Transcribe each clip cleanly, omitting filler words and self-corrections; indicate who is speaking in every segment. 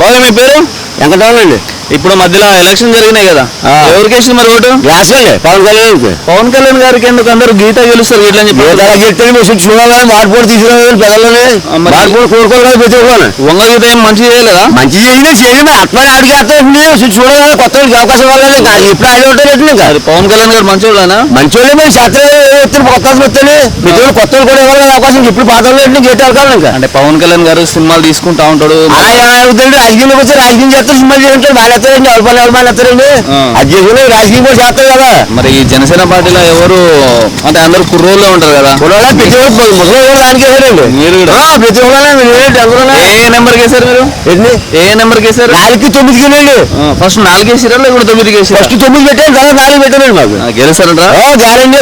Speaker 1: బాగా మీ పేరు
Speaker 2: వెంకటరామండి.
Speaker 1: ఇప్పుడు మధ్యలో ఎలక్షన్ జరిగినాయి కదా, ఎవరికి వేసింది మరి ఓటు?
Speaker 2: గ్యాస్ అండి పవన్ కళ్యాణ్.
Speaker 1: పవన్ కళ్యాణ్ గారికి ఎందుకు అందరూ గీత గెలుస్తారు గీత అని
Speaker 2: చెప్పి చూడాలని మార్పుడు తీసుకురావాలి పెద్దలని మార్పుడు కోరుకోవాలి ప్రతికోవాలి.
Speaker 1: వంగ గీత ఏం మంచి చేయలేదా?
Speaker 2: మంచి చేసినా చేయమే అట్లా ఆడికి అర్థం చూడాలని కొత్త అవకాశం ఇవ్వాలి. ఇప్పుడు ఆయన ఉంటారు
Speaker 1: పవన్ కళ్యాణ్ గారు మంచోళ్ళనా?
Speaker 2: మంచోళ్ళే మరి శాస్త్రం కొత్త వస్తాయి ప్రతి కొత్త కూడా ఇవ్వాలి అవకాశం. ఇప్పుడు పాత గీత అవకాశం ఇంకా
Speaker 1: అంటే పవన్ కళ్యాణ్ గారు సినిమాలు తీసుకుంటా ఉంటాడు.
Speaker 2: రాజకీయంలోకి వచ్చి రాజకీయం చేస్తారు సినిమాలు చేస్తారు వాళ్ళు ఎత్తారండి ఎవరు ఎత్తారండి అది చేసుకుని రాజకీయం కూడా చేస్తారు కదా.
Speaker 1: మరి ఈ జనసేన పార్టీలో ఎవరు అంటే అందరు కుర్రోళ్ళే ఉంటారు కదా,
Speaker 2: ప్రతి ముసలి దానికి వేసారండి మీరు కూడా ప్రతి
Speaker 1: ఏ నెంబర్కి వేసారు మీరు? ఏ నెంబర్కి వేసారు?
Speaker 2: 4కి 9కి వెళ్ళండి.
Speaker 1: ఫస్ట్ 4 వేసారా లేకపోతే 9కి వేసారు?
Speaker 2: ఫస్ట్ 9 పెట్టాను తర్వాత 4 పెట్టానండి మాకు
Speaker 1: గెలుస్తారంట
Speaker 2: గ్యారెంటీ.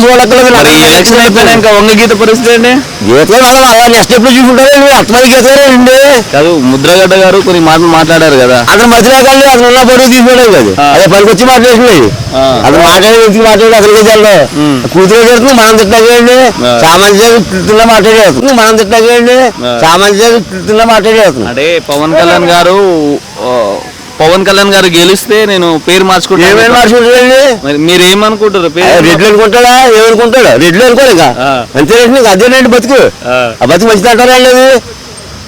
Speaker 1: మరి ఎలక్షన్ అయిపోయినాక వంగ గీత పరిస్థితి అండి
Speaker 2: గీతలో అలా నెక్స్ట్ ఎప్పుడు చూసుకుంటారు అత్తమంది గీతారండి
Speaker 1: కాదు. ముద్రగడ్డ గారు కొన్ని మాటలు మాట్లాడారు కదా,
Speaker 2: అతను మధ్యలో కానీ అతను ఉన్న పరువు తీసుకోవడం కాదు అదే పనికి వచ్చి మాట్లాడుతున్నాయి. అతను మాట్లాడి మాట్లాడి అతనికి జల్లు కూతురు జరుగుతుంది మనం తిట్టగండి సామాజిక తిట్టులా మాట్లాడేస్తుంది మనం తిట్టగండి సామాజిక తిట్టులా మాట్లాడేస్తుంది.
Speaker 1: అంటే పవన్ కళ్యాణ్ గారు గెలిస్తే నేను పేరు మార్చుకుంటాను.
Speaker 2: ఏమేమి మార్చుకుంటాడండి
Speaker 1: మరి మీరు ఏమనుకుంటారు?
Speaker 2: రెడ్లు అనుకుంటాడా ఏమనుకుంటాడా? రెడ్లు అనుకోడు ఇక అంతేనండి అదేనండి బతుకు. ఆ బతుకు మంచిది అంటారండి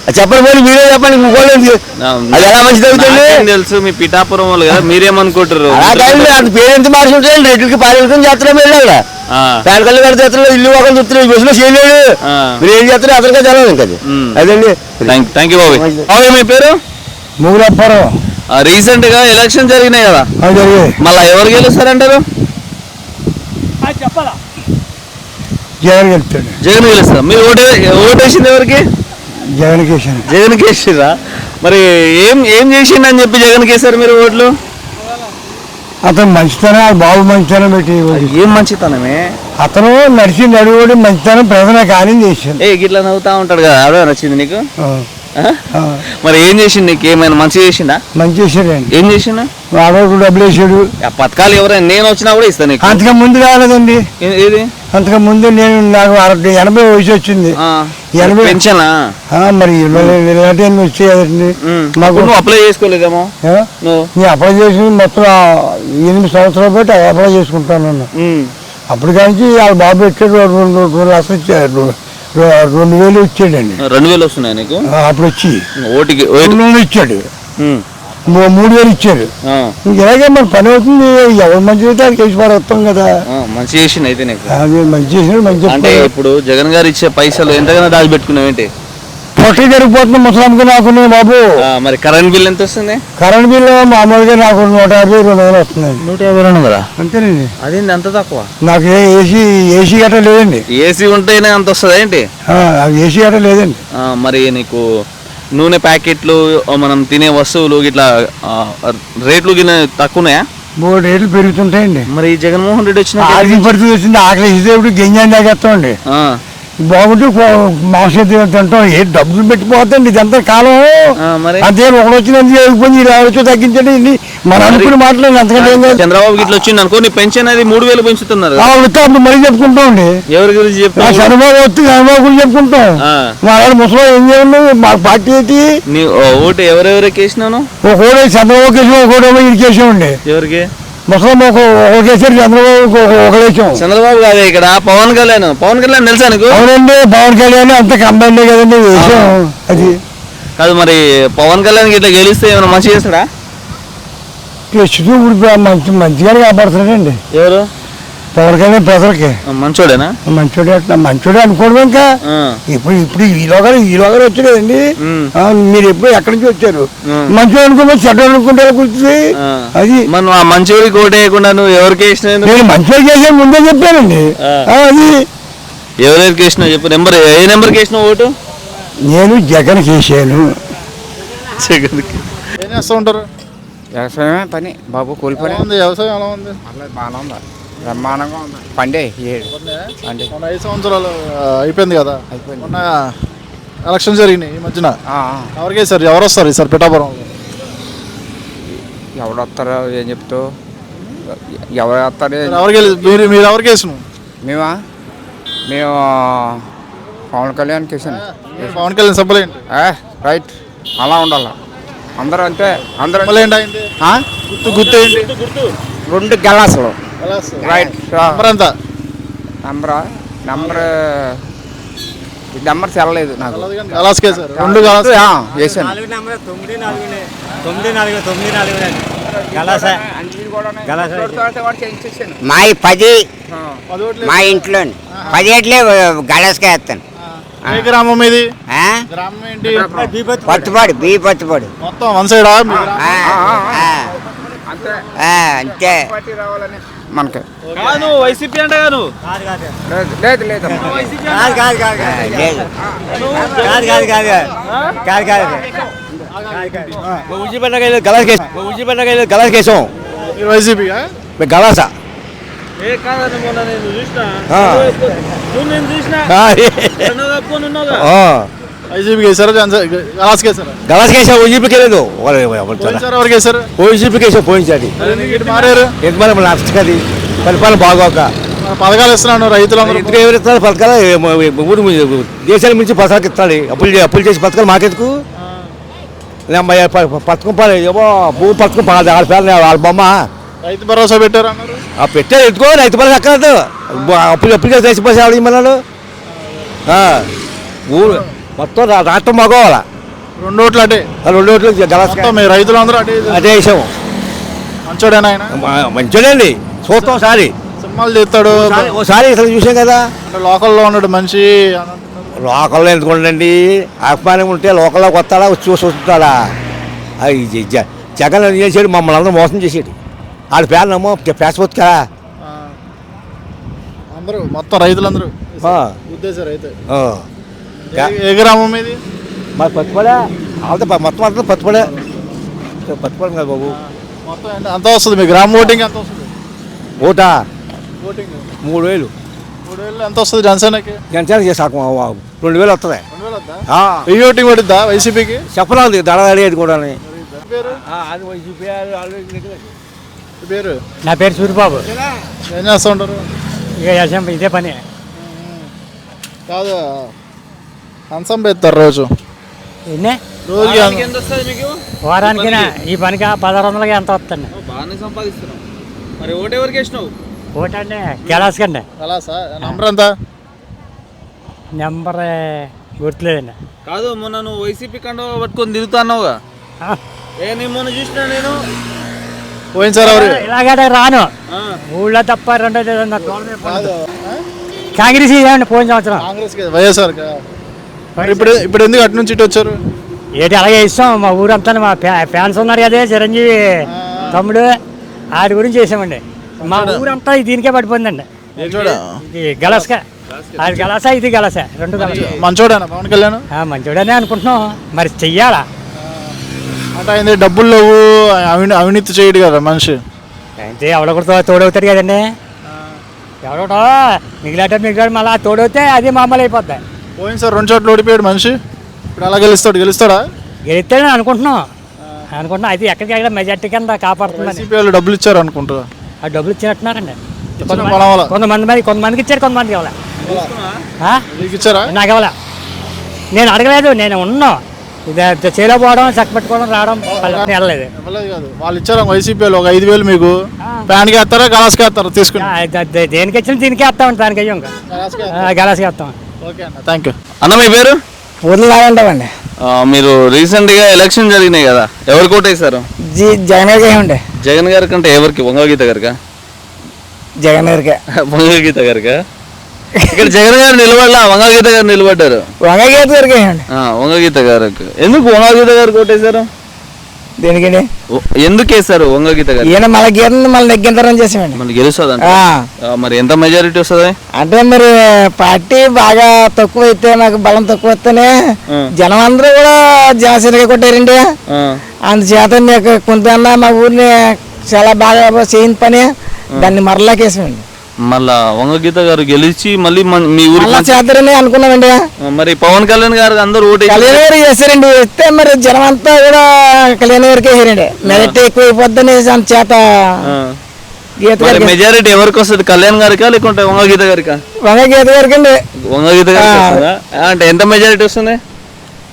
Speaker 2: అది చెప్పండి పోయి మీరే చెప్పండి ఇంకోళ్ళు అది ఎలా మంచిది అవుతుంది
Speaker 1: తెలుసు. మీ పిఠాపురం వాళ్ళు కదా, మీరేమనుకుంటారు?
Speaker 2: అంత పేరు ఎంత మార్చుకుంటాడు రెడ్లకి పారితం చేస్తున్నాం వెళ్ళి అక్కడ ప్యాన్ కళ్ళు కడితే చేస్తున్నాడు ఇల్లు ఒకళ్ళు చూస్తున్నాడు బస్సులో చేయలేడు మీరు ఏం చేస్తారు అతనికే తెలవదు ఇంకా అదండి.
Speaker 1: థ్యాంక్ యూ బాబు. మీ పేరు?
Speaker 2: ముగ్గురప్పారు.
Speaker 1: రీసెంట్ గా ఎలక్షన్ జరిగినాయి కదా, మళ్ళా ఎవరు గెలుస్తారంటారు?
Speaker 2: జగన్ గెలుస్తాడు.
Speaker 1: జగన్ గెలుస్తారు. మీరు ఓటేసింది ఎవరికి? జగన్ కేసిరా. మరి ఏం చేసిండు అని చెప్పి జగన్ కేసారు మీరు ఓట్లు?
Speaker 2: అతను మంచితనం బాబు మంచితనం పెట్టి
Speaker 1: ఏం మంచితనమే
Speaker 2: అతను నడిచి నడువుడి మంచితనం ప్రజల కార్యం చేసింది.
Speaker 1: గిట్లా నవ్వుతా ఉంటాడు కదా, అదే నచ్చింది నీకు? మరి ఏం చేసిండు నీకు? ఏమైనా మంచి చేసిండా?
Speaker 2: మంచి చేసాడండి.
Speaker 1: ఏం చేసిండు?
Speaker 2: ఆడవాడు డబ్బులు వేసాడు.
Speaker 1: పథకాలు ఎవరైనా నేను వచ్చినా కూడా ఇస్తాను.
Speaker 2: అంతకు ముందు రాలేదండి.
Speaker 1: ఏది?
Speaker 2: అంతకు ముందు నాకు 80 వయసు వచ్చింది. 80
Speaker 1: పెన్షన్
Speaker 2: మరి వచ్చేదండి.
Speaker 1: మాకు అప్లై చేసుకోలేదేమో?
Speaker 2: నేను అప్లై చేసి మొత్తం 8 సంవత్సరాలు బట్టి అప్లై చేసుకుంటాను. అప్పుడు కానీ వాళ్ళ బాబు పెట్టాడు 2 లక్షలు ఇచ్చాడు. 2000 ఇచ్చాడండి.
Speaker 1: 2000 వస్తున్నాయి నీకు?
Speaker 2: అప్పుడు వచ్చి
Speaker 1: ఓటికి
Speaker 2: ఇచ్చాడు. 3000 ఇచ్చారు. ఇలాగే మన పని అవుతుంది. ఎవరు మంచి అయితే అది కేసు పడేస్తాం కదా.
Speaker 1: మంచి చేసింది అయితే నీకు.
Speaker 2: మంచి చేసిన మంచి.
Speaker 1: అంటే ఇప్పుడు జగన్ గారు ఇచ్చే పైసలు ఎంతగానో దాచిపెట్టుకున్నావు ఏంటి?
Speaker 2: పొట్టి జరిగిపోతుంది ముసలాంకి నాకు బాబు.
Speaker 1: మరి కరెంట్ బిల్ ఎంత వస్తుంది?
Speaker 2: కరెంట్ బిల్ మామూలుగా నాకు 150-200 వస్తుంది.
Speaker 1: 150 కదా?
Speaker 2: అంతేనండి.
Speaker 1: అదేంటి అంత తక్కువ?
Speaker 2: నాకు ఏసీ గట్రా లేదండి.
Speaker 1: ఏసీ ఉంటేనే అంత వస్తుంది ఏంటి?
Speaker 2: ఏసీ గట్రా లేదండి.
Speaker 1: మరి నీకు నూనె ప్యాకెట్లు మనం తినే వస్తువులు ఇట్లా రేట్లు తక్కువనాయా?
Speaker 2: రేట్లు పెరుగుతుంటాయండి.
Speaker 1: మరి జగన్మోహన్ రెడ్డి వచ్చిన
Speaker 2: పరిస్థితి వచ్చింది. ఆకలి ఇప్పుడు గంజాన్ని తాగేస్తామండి. బాగుంటే మాంసం తింటాం. ఏ డబ్బులు పెట్టిపోతుంది ఇదంతా కాలం. అంతే ఒకడు వచ్చినందుకు వెళ్ళిపోయింది వచ్చి తగ్గించండి ఇది మన అనుకుని మాట్లాడి అంతకంటే.
Speaker 1: చంద్రబాబు గిట్ల వచ్చింది అనుకో, నీ పెన్షన్ అది 3000 పెంచుతున్నారు.
Speaker 2: అప్పుడు మళ్ళీ చెప్పుకుంటాం అండి.
Speaker 1: ఎవరి గురించి చెప్తాం?
Speaker 2: చంద్రబాబు వస్తే చంద్రబాబు గురించి చెప్పుకుంటాం. మా ముసలి ఏం చేయండి మా పార్టీ ఏంటి?
Speaker 1: నీ ఓటు ఎవరెవరికి వేసినాను?
Speaker 2: ఒకడే చంద్రబాబు కేసు ఒకటేమో ఇది కేసామండి.
Speaker 1: ఎవరికి?
Speaker 2: ముసలి ఒకసారి చంద్రబాబు ఒకలేసాం.
Speaker 1: చంద్రబాబు కాదే ఇక్కడ పవన్ కళ్యాణ్ తెలుసా నీకు? అవునండి
Speaker 2: పవన్ కళ్యాణ్ అంత కంబైండ్ కదండి వేసాం. అది
Speaker 1: కాదు. మరి పవన్ కళ్యాణ్ ఇట్లా గెలిస్తే ఏమైనా మంచి చేస్తాడా?
Speaker 2: ఇప్పుడు మంచిగానే కాపాడుతున్నాడండి.
Speaker 1: ఎవరు?
Speaker 2: పవన్ కళ్యాణ్ ప్రజలకి
Speaker 1: మంచోడేనా?
Speaker 2: మంచోడే మంచోడే అనుకోవడం. ఇంకా ఇప్పుడు ఈలోగా వచ్చలేదండి. మీరు ఎప్పుడు ఎక్కడి నుంచి వచ్చారు? మంచోడు అనుకోమో చెడ్డ అనుకుంటే కూర్చుంది. అది
Speaker 1: మనం ఆ మంచోడికి ఓటు వేయకుండా నువ్వు ఎవరికి వేసినావు?
Speaker 2: నేను మంచోడికి వేసే ముందే చెప్పానండి. అది
Speaker 1: ఎవరెవరికి వేసినావు చెప్పు. ఏ నెంబర్కి వేసినావు ఓటు?
Speaker 2: నేను జగన్కి వేసాను.
Speaker 1: జగన్కి
Speaker 3: ఏం చేస్తూ ఉంటారు?
Speaker 4: వ్యవసాయమే పని బాబు. కూలి పని
Speaker 3: ఉంది. వ్యవసాయం ఎలా ఉంది?
Speaker 4: బాగానే ఉందా? బ్రహ్మాండంగా ఉంది. పండే
Speaker 3: 5 సంవత్సరాలు అయిపోయింది కదా. మొన్న ఎలక్షన్ జరిగినాయి ఈ మధ్యన. ఎవరికి సార్ ఎవరు వస్తారు ఈసారి పిఠాపురంలో?
Speaker 4: ఎవరు వస్తారో ఏం చెప్తావు? ఎవరు వస్తారు?
Speaker 3: మీరు ఎవరికి వేసినాం?
Speaker 4: మేము పవన్ కళ్యాణ్ కేసాను.
Speaker 3: పవన్ కళ్యాణ్ సభ్యులు ఏంటి?
Speaker 4: రైట్ అలా ఉండాలి అందరూ అంతే అందరూ
Speaker 3: మళ్ళీ ఏంటైంది గుర్తు ఏంటి
Speaker 4: 2 గలాసులు రైట్
Speaker 3: నెంబర్ ఎంత
Speaker 4: నెంబర్ తెల్లలేదు నాకు
Speaker 3: గలాస్కే సార్ 2 గలాస్
Speaker 4: వేసాను
Speaker 5: మా 10 మా ఇంట్లో 10 ఏట్లే గలాస్కే వేస్తాను.
Speaker 3: ఏ గ్రామం ఇది? గ్రామం ఏంటి?
Speaker 5: పత్తుపాడు పత్తుపాడు
Speaker 3: మొత్తం వన్ సైడా?
Speaker 5: అంతే
Speaker 4: మనకి
Speaker 1: వైసీపీ అంటే కాదు
Speaker 4: లేదు లేదు
Speaker 2: గలాస్ కేసాం
Speaker 3: మీరు వైసీపీ
Speaker 2: గలాసా
Speaker 1: ఏ కాదని మొన్న నేను చూసిన నేను చూసిన
Speaker 3: వైసీపీకి వేసారా గలాస్కి వేసారా?
Speaker 2: గలాస్ కేసా వైసీపీకి లేదు
Speaker 3: సార్ ఎవరికి వేసారు?
Speaker 2: వైసీపీకి వేసాం పోయించాడు
Speaker 3: ఇటు మారారు
Speaker 2: ఎంత మరి నష్టకది పరిపాలన బాగోక
Speaker 3: పథకాలు ఇస్తున్నాను రైతులందరూ.
Speaker 2: ఎందుకు ఎవరు ఇస్తారు పథకాలు ఊరు దేశాల నుంచి పథకాలు ఇస్తాడు అప్పులు చేసి పథకాలు మాకెందుకు పథకం ఏమో భూమి పథకం వాళ్ళ పేరు వాళ్ళ బొమ్మ
Speaker 3: రైతు భరోసా పెట్టారు అన్నారు.
Speaker 2: పెట్టారు ఎత్తుకో రైతు భరోసా అక్కర్లేదు అప్పులు చేసి పోసి ఆవిడ మన్నాడు ఊరు మొత్తం రాష్ట్రం మగవాలా
Speaker 3: 2 ఓట్లు అటే
Speaker 2: 2 ఓట్లు గలాస్
Speaker 3: మీ రైతులందరూ అటే
Speaker 2: అదే విషయం
Speaker 3: మంచోడేనా ఆయన?
Speaker 2: మంచోడండి చూస్తాం ఒకసారి
Speaker 3: సినిమాలు తీస్తాడు
Speaker 2: ఒకసారి అసలు చూసాం కదా
Speaker 3: అంటే లోకల్లో ఉన్నాడు మనిషి.
Speaker 2: లోకల్లో ఎందుకుండండి అభిమానం ఉంటే లోకల్లోకి వస్తాడా చూస్తాడా జగన్ ఏం చేసాడు మమ్మల్ని అందరూ మోసం చేసేది వాళ్ళ పేరునేమో పేసపోతు కదా
Speaker 3: అందరూ మొత్తం రైతులందరూ ఉద్దేశారు అయితే. ఏ గ్రామం ఇది?
Speaker 2: మరి పట్టుపడే వాళ్ళతో మొత్తం అంతా పట్టుపడే కదా బాబు.
Speaker 3: మొత్తం ఎంత వస్తుంది మీ గ్రామ ఓటింగ్? ఎంత వస్తుంది
Speaker 2: ఓటా?
Speaker 3: ఓటింగ్
Speaker 2: 3000.
Speaker 3: 3000 ఎంత వస్తుంది జనసేనకి?
Speaker 2: జనసేన చేసాక 2000 వస్తుంది.
Speaker 3: 2000 వద్దా? వెయ్యి ఓటింగ్ పడుద్దా వైసీపీకి?
Speaker 2: చెప్పలేదు దళాలి కూడా
Speaker 3: పేరు?
Speaker 6: నా పేరు సూరిబాబు.
Speaker 3: ఏం చేస్తూ ఉంటారు?
Speaker 6: ఇక ఇదే పని
Speaker 3: కాదు హంసం పెడతారు రోజు
Speaker 6: ఎన్నే
Speaker 3: రోజుకి
Speaker 1: ఎంత వస్తుంది మీకు?
Speaker 6: వారానికి ఈ పనికి 1600 ఎంత వస్తుంది.
Speaker 1: బాగానే సంపాదిస్తున్నావు. మరి ఓటు ఎవరికి వేసినావు?
Speaker 6: ఓటండి గెలాస్కండి.
Speaker 3: అలాసా నంబర్ ఎంత?
Speaker 6: నెంబర్ గుర్తులేదండి.
Speaker 1: కాదు మొన్న నువ్వు వైసీపీ కండ పట్టుకొని తిరుగుతున్నావుగా నీ మొన్న చూసినా నేను
Speaker 3: పోయింది సార్ ఎవరు?
Speaker 6: ఇలాగ రాను ఊళ్ళో తప్ప రెండో కాంగ్రెస్ ఇవ్వండి పోయిన సంవత్సరం.
Speaker 3: కాంగ్రెస్ వైఎస్ఆర్. ఇప్పుడు ఎందుకు అటు నుంచి ఇటు వచ్చారు?
Speaker 6: ఏంటి అలాగే ఇస్తాం మా ఊరంతా మా ఫ్యాన్స్ ఉన్నారు కదే చిరంజీవి తమ్ముడు ఆడి గురించి చేసామండి. మా ఊరంతా దీనికే పడిపోయిందండి. ఇది గలాసా అది గలాసా ఇది గలాసా 2 గలాసా.
Speaker 3: మంచోడేనా పవన్ కళ్యాణ్?
Speaker 6: మంచోడనే అనుకుంటున్నాం మరి చెయ్యాలా
Speaker 3: అంటే ఆయన డబ్బులు లేవు అవినీతి చేయడు కదా మనిషి.
Speaker 6: అయితే ఎవడొకరితో తోడవుతాడు కదండి. ఎవడో మిగిలాడు మళ్ళీ తోడవుతే అది మామూలు అయిపోతాయి.
Speaker 3: పోయింది సార్ 2 చోట్ల ఓడిపోయాడు మనిషి. ఇప్పుడు అలా గెలుస్తాడా?
Speaker 6: గెలుస్తాడని అనుకుంటున్నాం. అయితే ఎక్కడికి మెజార్టీ కింద కాపాడుతుంది.
Speaker 3: వైసీపీ వాళ్ళు డబ్బులు ఇచ్చారు అనుకుంటారా?
Speaker 6: ఆ డబ్బులు ఇచ్చినట్టున్నారండి. కొంతమందికి ఇచ్చారు కొంతమందికి ఇవ్వాలి.
Speaker 3: ఇచ్చారా?
Speaker 6: నాకు ఇవ్వాలి. నేను అడగలేదు. నేను ఉన్నాను ఇది చేలో పోవడం చక్క పెట్టుకోవడం రావడం వెళ్ళలేదు.
Speaker 3: వాళ్ళు ఇచ్చారు వైసీపీ వాళ్ళు 5000 మీకు ప్యాన్కి వేస్తారా గలాస్కి వేస్తారా? తీసుకుని
Speaker 6: దేనికి వచ్చినా దీనికే వేస్తామండి. దానికి అయ్యో ఇంకా గలాస్కి వేస్తాం.
Speaker 3: ఓకే అన్న థ్యాంక్ యూ.
Speaker 1: అన్న మీ పేరు?
Speaker 6: ఊర్లాగా ఉంటామండి.
Speaker 1: మీరు రీసెంట్ గా ఎలక్షన్ జరిగినాయి కదా ఎవరికి ఓటేశారు?
Speaker 6: జగన్ గారికి ఉండే.
Speaker 1: జగన్ గారి కంటే ఎవరికి? వంగగీత గారికా?
Speaker 6: జగన్ గారికి.
Speaker 1: వంగగీత గారికా? ఇక్కడ జగన్ గారు నిలబడలా వంగగీత గారు నిలబడ్డారు.
Speaker 6: వంగగీత గారికి
Speaker 1: వంగగీత గారికి ఎందుకు వంగగీత గారికి ఓటేశారు?
Speaker 6: దేనికండి?
Speaker 1: ఎందుకు వేశారు వంగగీత గారు?
Speaker 6: ఈయన మళ్ళీ గీత మళ్ళీ నెగ్గింతారని చేసామండి.
Speaker 1: మళ్ళీ గెలుస్తుంది మరి ఎంత మెజారిటీ వస్తుంది?
Speaker 6: అంటే మరి పార్టీ బాగా తక్కువ అయితే నాకు బలం తక్కువ వస్తేనే జనం అందరూ కూడా జనసేనగా కొట్టారండి. అందుచేత మీకు కొంత మా ఊరిని చాలా బాగా చేయిన పని దాన్ని మరలాకేసామండి.
Speaker 1: మళ్ళా వంగగీత గారు గెలిచి మళ్ళీ మీ ఊరు
Speaker 6: చేస్తారని అనుకున్నామండి.
Speaker 1: మరి పవన్ కళ్యాణ్ గారు అందరూ ఓటు
Speaker 6: కళ్యాణ్ గారు చేశారండి. వస్తే మరి జనం అంతా కూడా కళ్యాణ్ గారికి వేసారండి. మెజార్టీ ఎక్కువ అయిపోద్దని చేత
Speaker 1: మెజారిటీ ఎవరికి వస్తుంది? కళ్యాణ్ గారికా లేకుంటే వంగగీత గారికా?
Speaker 6: వంగగీత గారికి అండి.
Speaker 1: వంగగీత గారికి అంటే ఎంత మెజారిటీ వస్తుంది?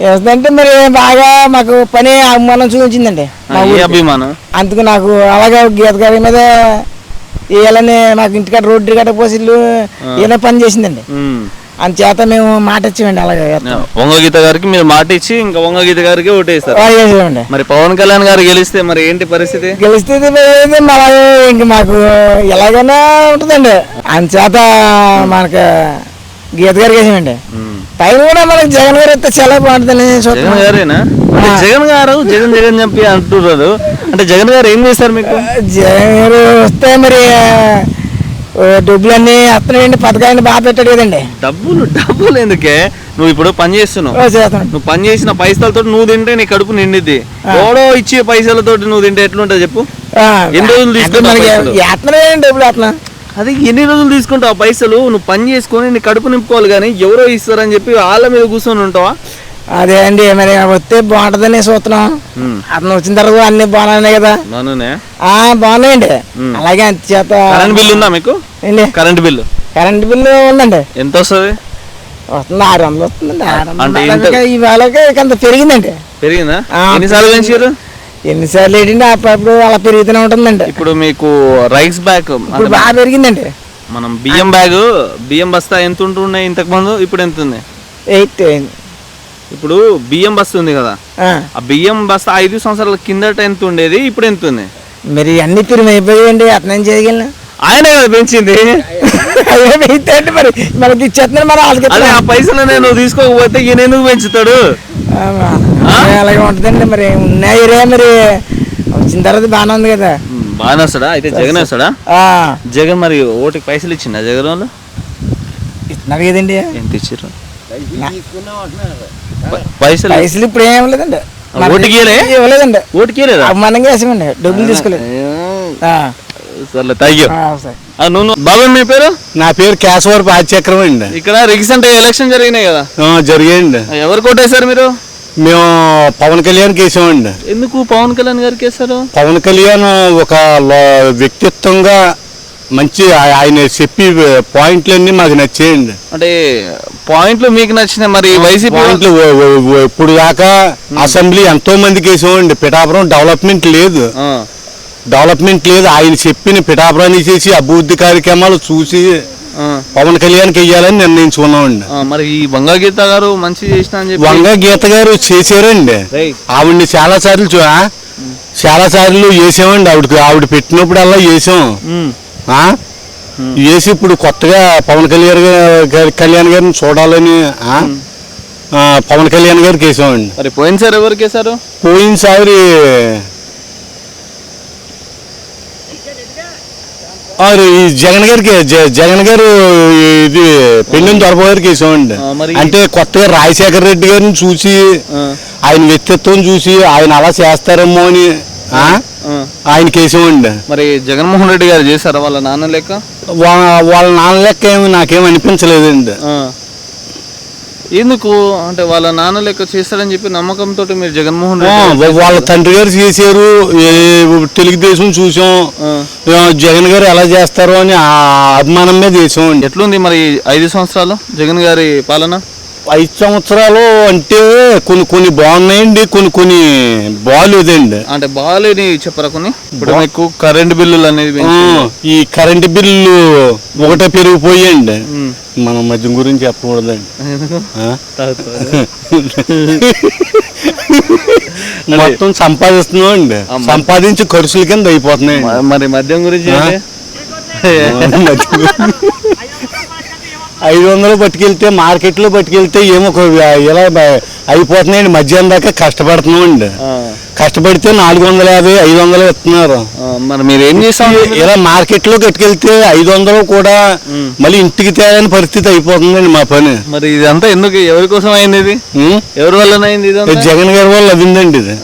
Speaker 6: వేస్తుందంటే మరి బాగా మాకు పని అభిమానం చూపించిందండి మా
Speaker 1: ఏ
Speaker 6: ఊరికి.
Speaker 1: అభిమానం?
Speaker 6: అందుకు నాకు అలాగే గీత గారి మీద వేయాలని మాకు ఇంటికాడ రోడ్డు గట్ట పోసిళ్ళు ఏదో పని చేసిందండి. అందుచేత మేము మాట ఇచ్చామండి. అలాగే
Speaker 1: వంగగీత గారికి మీరు మాట ఇచ్చి ఇంకా వంగగీత గారికి ఓటేస్తారు.
Speaker 6: వేసామండి.
Speaker 1: మరి పవన్ కళ్యాణ్ గారు గెలిస్తే మరి ఏంటి పరిస్థితి?
Speaker 6: గెలిస్తే అలాగే ఇంక మాకు ఎలాగైనా ఉంటుందండి. అందుచేత మనకు గీత గారికి వేసామండి. పైన కూడా మనకి జగన్ గారు అయితే చాలా బాగుంటుందని
Speaker 1: జగన్ గారేనా? అంటే జగన్ గారు జగన్ జగన్ చెప్పి అంటున్నారు. అంటే జగన్ గారు ఏం చేస్తారు మీకు?
Speaker 6: జగన్ గారు వస్తే మరి డబ్బులన్నీ వస్తున్నాయండి. పథకాన్ని బాగా పెట్టాడు కదండి.
Speaker 1: డబ్బులు ఎందుకే? నువ్వు ఇప్పుడు పని చేస్తున్నావు. నువ్వు పని చేసిన పైసలతో నువ్వు తింటే నీ కడుపు నిండిద్ది. ఎవడో ఇచ్చే పైసలతో నువ్వు తింటే ఎట్లుంటది చెప్పు? ఎన్ని రోజులు తీసుకుంటావు?
Speaker 6: డబ్బులు వస్తున్నా
Speaker 1: అది ఎన్ని రోజులు తీసుకుంటావు పైసలు? నువ్వు పని చేసుకొని నీ కడుపు నింపుకోవాలి కానీ ఎవరో ఇస్తారని చెప్పి వాళ్ళ మీద కూర్చొని ఉంటావా?
Speaker 6: అదే అండి మరి వస్తే బాగుంటదని చూస్తున్నాం. అతను వచ్చిన తర్వాత అన్ని బాగున్నాయి కదా. బాగున్నాయండి. అలాగే అంతచేత
Speaker 1: కరెంట్ బిల్లు ఉందా మీకు? కరెంట్ బిల్లు
Speaker 6: ఉందండి.
Speaker 1: ఎంత వస్తుంది?
Speaker 6: వస్తుంది 600 వస్తుందండి. 600 ఇవాళ కొంత పెరిగిందండి.
Speaker 1: పెరిగిందా? ఎన్నిసార్లు పెంచారు?
Speaker 6: ఎన్నిసార్లు ఏంటండి అప్పుడు అలా పెరుగుతూనే ఉంటుందండి.
Speaker 1: ఇప్పుడు మీకు రైస్ బ్యాగ్
Speaker 6: ఇప్పుడు బాగా పెరిగిందండి.
Speaker 1: మనం బియ్యం బస్తా ఎంత ఉంటున్నాయి ఇంతకు ముందు? ఇప్పుడు ఎంత ఉంది?
Speaker 6: 8.
Speaker 1: ఇప్పుడు బియ్యం బస్తా ఉంది కదా, ఆ బియ్యం బస్తా 5 సంవత్సరాల కిందట ఎంత ఉండేది, ఇప్పుడు ఎంత ఉంది?
Speaker 6: మరి అన్ని పెరిగిపోయాయండి. అతను చేయగలను
Speaker 1: ఆయనే కదా పెంచింది.
Speaker 6: మరి మనకి ఇచ్చేస్తున్నారు మరి వాళ్ళకి.
Speaker 1: అదే ఆ పైసలు నేను తీసుకోకపోతే ఈయన ఎందుకు పెంచుతాడు?
Speaker 6: అలాగే ఉంటుందండి. మరి ఉన్నాయి మరి వచ్చిన తర్వాత బాగానే ఉంది కదా.
Speaker 1: బాగానే వస్తాడా? అయితే జగన్ వస్తాడా? జగన్ మరి ఓటుకి పైసలు ఇచ్చిందా జగన్ వాళ్ళు?
Speaker 6: ఇస్తున్నారు కదండి.
Speaker 1: ఎంత ఇచ్చారు పైసలు?
Speaker 6: ఇప్పుడు ఏం లేదండి.
Speaker 1: ఓటుకి
Speaker 6: ఇవ్వలేదండి.
Speaker 1: ఓటుకి
Speaker 6: అభిమానంగా వేసామండి. డబ్బులు తీసుకోలేదు.
Speaker 1: సర్లే థ్యాంక్ యూ. బాబాయ్ మీ పేరు?
Speaker 2: నా పేరు కేశవరపు ఆదిచక్రం అండి.
Speaker 1: ఇక్కడ రీసెంట్ ఎలక్షన్ జరిగినాయి కదా?
Speaker 2: జరిగాయండి.
Speaker 1: ఎవరు కొట్టేశారు మీరు?
Speaker 2: మేము పవన్ కళ్యాణ్కి వేసామండి.
Speaker 1: ఎందుకు పవన్ కళ్యాణ్ గారికి వేశారు?
Speaker 2: పవన్ కళ్యాణ్ ఒక వ్యక్తిత్వంగా మంచి ఆయన చెప్పి పాయింట్లన్నీ మాకు నచ్చేయండి.
Speaker 1: అంటే పాయింట్లు మీకు నచ్చినాయి. మరి వైసీపీ
Speaker 2: పాయింట్లు ఇప్పుడు దాకా అసెంబ్లీ ఎంతో మందికి వేసామండి. పిఠాపురం డెవలప్మెంట్ లేదు. ఆయన చెప్పిన పిఠాపురాన్ని చేసి అభివృద్ధి కార్యక్రమాలు చూసి పవన్ కళ్యాణ్కి వెయ్యాలని నిర్ణయించుకున్నామండి.
Speaker 1: మరి ఈ వంగగీత గారు మంచి చేసిన అని చెప్పి
Speaker 2: వంగగీత గారు చేశారండి. ఆవిడ్ని చాలా సార్లు వేసామండి. ఆవిడ పెట్టినప్పుడల్లా వేసాం. వేసి ఇప్పుడు కొత్తగా పవన్ కళ్యాణ్ గారిని చూడాలని పవన్ కళ్యాణ్ గారికి వేసామండి.
Speaker 1: మరి పోయినసారి ఎవరికి వేశారు?
Speaker 2: పోయినసారి ఈ జగన్ గారు ఇది పెళ్ళిన దొరబ గారికి వేసామండి. అంటే కొత్తగా రాజశేఖర రెడ్డి గారిని చూసి ఆయన వ్యక్తిత్వం చూసి ఆయన అలా చేస్తారేమో అని ఆయనకి వేసామండి.
Speaker 1: మరి జగన్మోహన్ రెడ్డి గారు చేశారా వాళ్ళ నాన్న లెక్క?
Speaker 2: వాళ్ళ నాన్న లెక్క నాకేం అనిపించలేదండి.
Speaker 1: ఎందుకు అంటే వాళ్ళ నాన్న లెక్క చేస్తారని చెప్పి నమ్మకంతో మీరు జగన్మోహన్ రెడ్డి
Speaker 2: వాళ్ళ తండ్రి గారు చేశారు. తెలుగుదేశం చూసాం. జగన్ గారు ఎలా చేస్తారు అని ఆ అభిమానం మీద చేసాం.
Speaker 1: ఎట్లుంది మరి 5 సంవత్సరాలు జగన్ గారి పాలన?
Speaker 2: 5 సంవత్సరాలు అంటే కొన్ని బాగున్నాయండి, కొన్ని బాగాలేదండి.
Speaker 1: అంటే బాగాలేని చెప్పరా కొన్ని? ఇప్పుడు మీకు కరెంట్ బిల్లులు అనేది
Speaker 2: ఈ కరెంట్ బిల్లు ఒకటే పెరిగిపోయాయండి. మనం మద్యం గురించి చెప్పకూడదండి. మొత్తం సంపాదిస్తున్నాం అండి. సంపాదించి ఖర్చుల కింద అయిపోతున్నాయి.
Speaker 1: మరి మద్యం గురించి
Speaker 2: 500 పట్టుకెళ్తే మార్కెట్లో పట్టుకెళ్తే ఏమో ఇలా అయిపోతున్నాయండి. మధ్యాహ్నం దాకా కష్టపడుతున్నామండి. కష్టపడితే 450, 500 ఇస్తున్నారు.
Speaker 1: మరి మీరు ఏం చేస్తారు?
Speaker 2: ఇలా మార్కెట్లో కట్టుకెళ్తే 500 కూడా మళ్ళీ ఇంటికి తేలని పరిస్థితి అయిపోతుందండి మా పని.
Speaker 1: మరి ఇదంతా ఎందుకు, ఎవరి కోసం అయింది? ఇది ఎవరి వల్ల అయింది?
Speaker 2: జగన్ గారి వల్ల అయిందండి. ఇది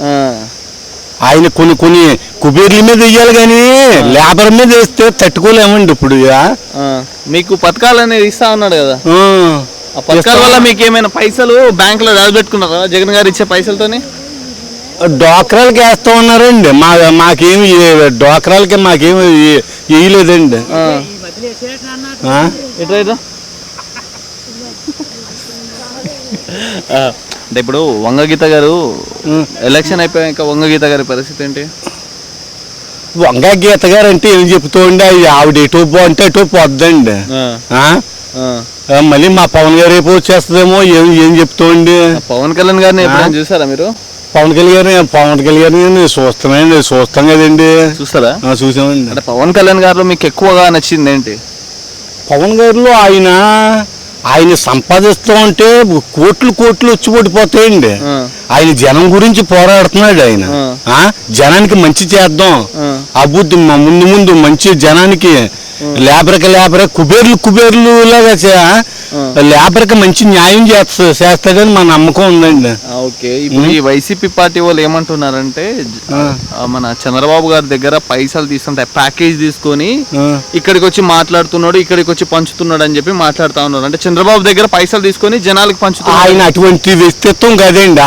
Speaker 2: ఆయన కొన్ని కుబేర్ల మీద వేయాలి కానీ లేబర్ మీద వేస్తే తట్టుకోలేమండి. ఇప్పుడు
Speaker 1: మీకు పథకాలు అనేది ఇస్తా ఉన్నాడు కదా, ఆ పథకాల వల్ల మీకు ఏమైనా పైసలు బ్యాంక్ లో దాచిపెట్టుకున్నారా జగన్ గారు ఇచ్చే పైసలతోని?
Speaker 2: డోక్రాలకి వేస్తా ఉన్నారండి. మాకేమి డోక్రాలకి మాకేమి వేయలేదండి.
Speaker 1: అంటే ఇప్పుడు వంగగీత గారు ఎలక్షన్ అయిపోయాక వంగగీత గారి పరిస్థితి ఏంటి?
Speaker 2: వంగ గీత గారు అంటే ఏం చెప్తుండే ఆవిడ ఎటో అంటే ఎటో పోద్దండి. మళ్ళీ మా పవన్ గారు రేపు వచ్చేస్తుందేమో ఏం చెప్తుండే.
Speaker 1: పవన్ కళ్యాణ్ గారిని ఎప్పుడైనా చూసారా మీరు?
Speaker 2: పవన్ కళ్యాణ్ చూస్తాం కదండి.
Speaker 1: చూస్తారా?
Speaker 2: చూసామండి.
Speaker 1: అంటే పవన్ కళ్యాణ్ గారిలో మీకు ఎక్కువగా నచ్చింది ఏంటి?
Speaker 2: పవన్ గారిలో ఆయన సంపాదిస్తూ ఉంటే కోట్లు వచ్చి పడిపోతాయండి. ఆయన జనం గురించి పోరాడుతున్నాడు. ఆయన జనానికి మంచి చేద్దాం, అభివృద్ధి ముందు మంచి జనానికి లేబర్ కుబేర్లు లాగా లేబర్కి మంచి న్యాయం చేస్తాడని మా నమ్మకం ఉందండి.
Speaker 1: ఓకే, ఇప్పుడు ఈ వైసీపీ పార్టీ వాళ్ళు ఏమంటున్నారంటే మన చంద్రబాబు గారి దగ్గర పైసలు తీసుకుంటే ప్యాకేజ్ తీసుకొని ఇక్కడికి వచ్చి మాట్లాడుతున్నాడు, ఇక్కడికి వచ్చి పంచుతున్నాడు అని చెప్పి మాట్లాడుతా ఉన్నారు. అంటే చంద్రబాబు దగ్గర పైసలు తీసుకొని జనాలకు పంచుతున్నాడు.
Speaker 2: ఆయన అటువంటి వ్యక్తిత్వం కదండి.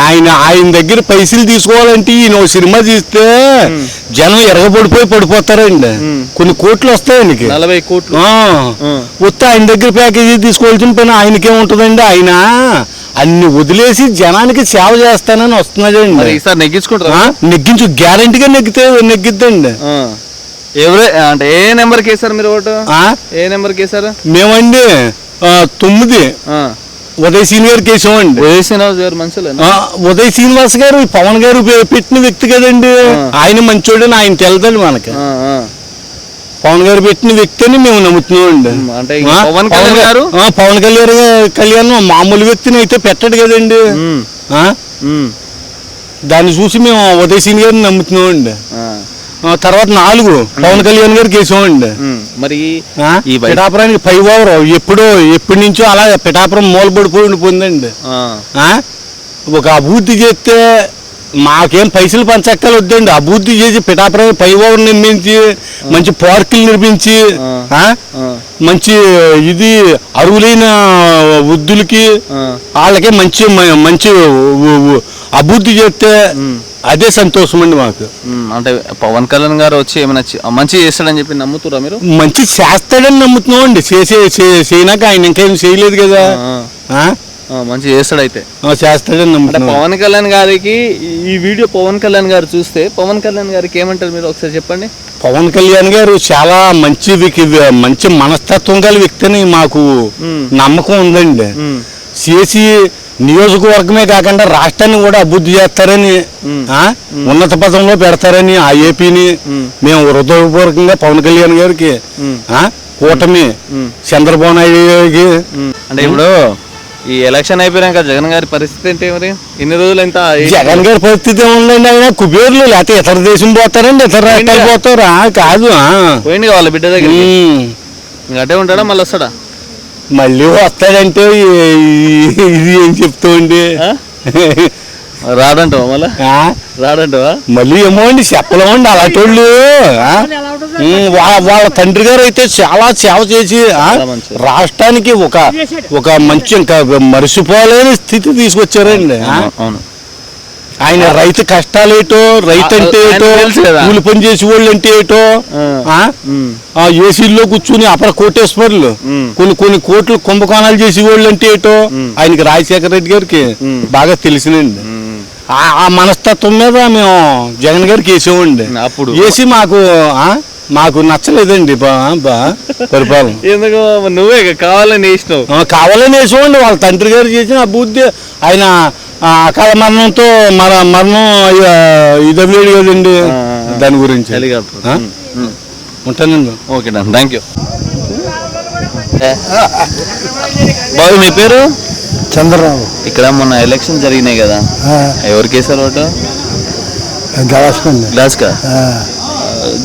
Speaker 2: ఆయన దగ్గర పైసలు తీసుకోవాలంటే ఈయన సినిమా తీస్తే జనం పడిపోతారండి. కొన్ని కోట్లు వస్తాయి ఆయనకి,
Speaker 1: 40 కోట్లు
Speaker 2: వస్తే ఆయన దగ్గర ప్యాకేజీ తీసుకోవాల్సిన పని ఆయనకేముంటుందండి. ఆయన అన్ని వదిలేసి జనానికి సేవ చేస్తానని వస్తున్నాడండి. నెగ్గించు గ్యారంటీగా నెగ్గిద్దండి.
Speaker 1: అంటే ఏ నెంబర్ కేసారు మీరు ఓటు? ఏ నెంబర్ కేసారు?
Speaker 2: మేమండి 9 ఉదయ్ శ్రీనివాస్ కేసామండి. ఉదయ్ శ్రీనివాస్ గారు పవన్ గారు పెట్టిన వ్యక్తి కదండి. ఆయన మంచోడని ఆయన తెలదండి మనకి. పవన్ గారు పెట్టిన వ్యక్తి అని మేము నమ్ముతున్నామండి.
Speaker 1: పవన్
Speaker 2: కళ్యాణ్ మామూలు వ్యక్తిని అయితే పెట్టడు కదండి. దాన్ని చూసి మేము ఉదయ్ శ్రీని గారిని నమ్ముతున్నామండి. తర్వాత 4 పవన్ కళ్యాణ్ గారికి వేసామండి.
Speaker 1: మరి
Speaker 2: ఈ పిఠాపురానికి 5 ఓవర్ ఎప్పటి నుంచో అలా పిఠాపురం మూలపడిపోయి ఉండిపోయిందండి. ఒక అభివృద్ధి చేస్తే మాకేం పైసలు పంచక్కలు వద్దండి. అభివృద్ధి చేసి పిఠాపురం 5 ఓవర్ నిర్మించి మంచి పార్కులు నిర్మించి మంచి ఇది అరువులైన వృద్ధులకి వాళ్ళకి మంచి మంచి అభివృద్ధి చేస్తే అదే సంతోషం అండి మాకు.
Speaker 1: అంటే పవన్ కళ్యాణ్ గారు వచ్చి ఏమైనా మంచి చేస్తాడని చెప్పి నమ్ముతురా మీరు?
Speaker 2: మంచి చేస్తాడని నమ్ముతున్నాం అండి. చేయనాక ఆయన ఇంకేం చేయలేదు కదా.
Speaker 1: మంచి చేస్తాడైతే
Speaker 2: చేస్తాడని నమ్ముతున్నాం.
Speaker 1: పవన్ కళ్యాణ్ గారికి ఈ వీడియో పవన్ కళ్యాణ్ గారు చూస్తే పవన్ కళ్యాణ్ గారికి ఏమంటారు మీరు ఒకసారి చెప్పండి?
Speaker 2: పవన్ కళ్యాణ్ గారు చాలా మంచి మనస్తత్వం గల వ్యక్తిని మాకు నమ్మకం ఉందండి. చేసి నియోజకవర్గమే కాకుండా రాష్ట్రాన్ని కూడా అభివృద్ధి చేస్తారని, ఉన్నత పదంలో పెడతారని ఆ ఏపీని మేము హృదయపూర్వకంగా పవన్ కళ్యాణ్ గారికి, కూటమి చంద్రబాబు నాయుడు గారికి.
Speaker 1: అంటే ఇప్పుడు ఈ ఎలక్షన్ అయిపోయాక జగన్ గారి పరిస్థితి ఏంటి? మరి ఇన్ని రోజులు ఎంత
Speaker 2: జగన్ గారి పరిస్థితి ఏముందండి? ఆయన కుబేర్లు లేకపోతే ఇతర దేశం పోతారండి, ఇతర రాష్ట్రాలు పోతారా? కాదు,
Speaker 1: పోయింది వాళ్ళ బిడ్డ దగ్గర. అటే ఉంటాడా మళ్ళీ వస్తాడా?
Speaker 2: మళ్ళీ వస్తాడంటే ఇది ఏం చెప్తామండి.
Speaker 1: రాడంటావా? మళ్ళా రాడంటావా?
Speaker 2: మళ్ళీ ఏమో అండి చెప్పలేమండి. అలాంటి వాళ్ళ తండ్రి గారు అయితే చాలా సేవ చేసి రాష్ట్రానికి ఒక మంచి ఇంకా మరిచిపోలేని స్థితి తీసుకొచ్చారండి. ఆయన రైతు కష్టాలు ఏటో, రైతు అంటే ఏటో, కూలి పని చేసే వాళ్ళు అంటే ఏటో, ఏసీల్లో కూర్చుని అపర కోటేశ్వర్లు కొన్ని కోట్లు కుంభకోణాలు చేసేవాళ్ళు అంటే ఏటో ఆయనకి రాజశేఖర రెడ్డి గారికి బాగా తెలిసినండి. ఆ మనస్తత్వం మీద మేము జగన్ గారికి వేసామండి. అప్పుడు వేసి మాకు నచ్చలేదండి పరిపాలన.
Speaker 1: ఎందుకు? నువ్వే కావాలని వేసినావు.
Speaker 2: కావాలని వేసామండి. వాళ్ళ తండ్రి గారు చేసిన అభివృద్ధి. ఆయన అకాల మరణంతో మరణం ఇదవ్వేడు కదండి. దాని గురించి ఉంటానండి.
Speaker 1: Okay done, thank you. బాబు మీ పేరు?
Speaker 7: చంద్రరావు.
Speaker 1: ఇక్కడ మొన్న ఎలక్షన్ జరిగినాయి కదా, ఎవరికి వేసారు ఓటు?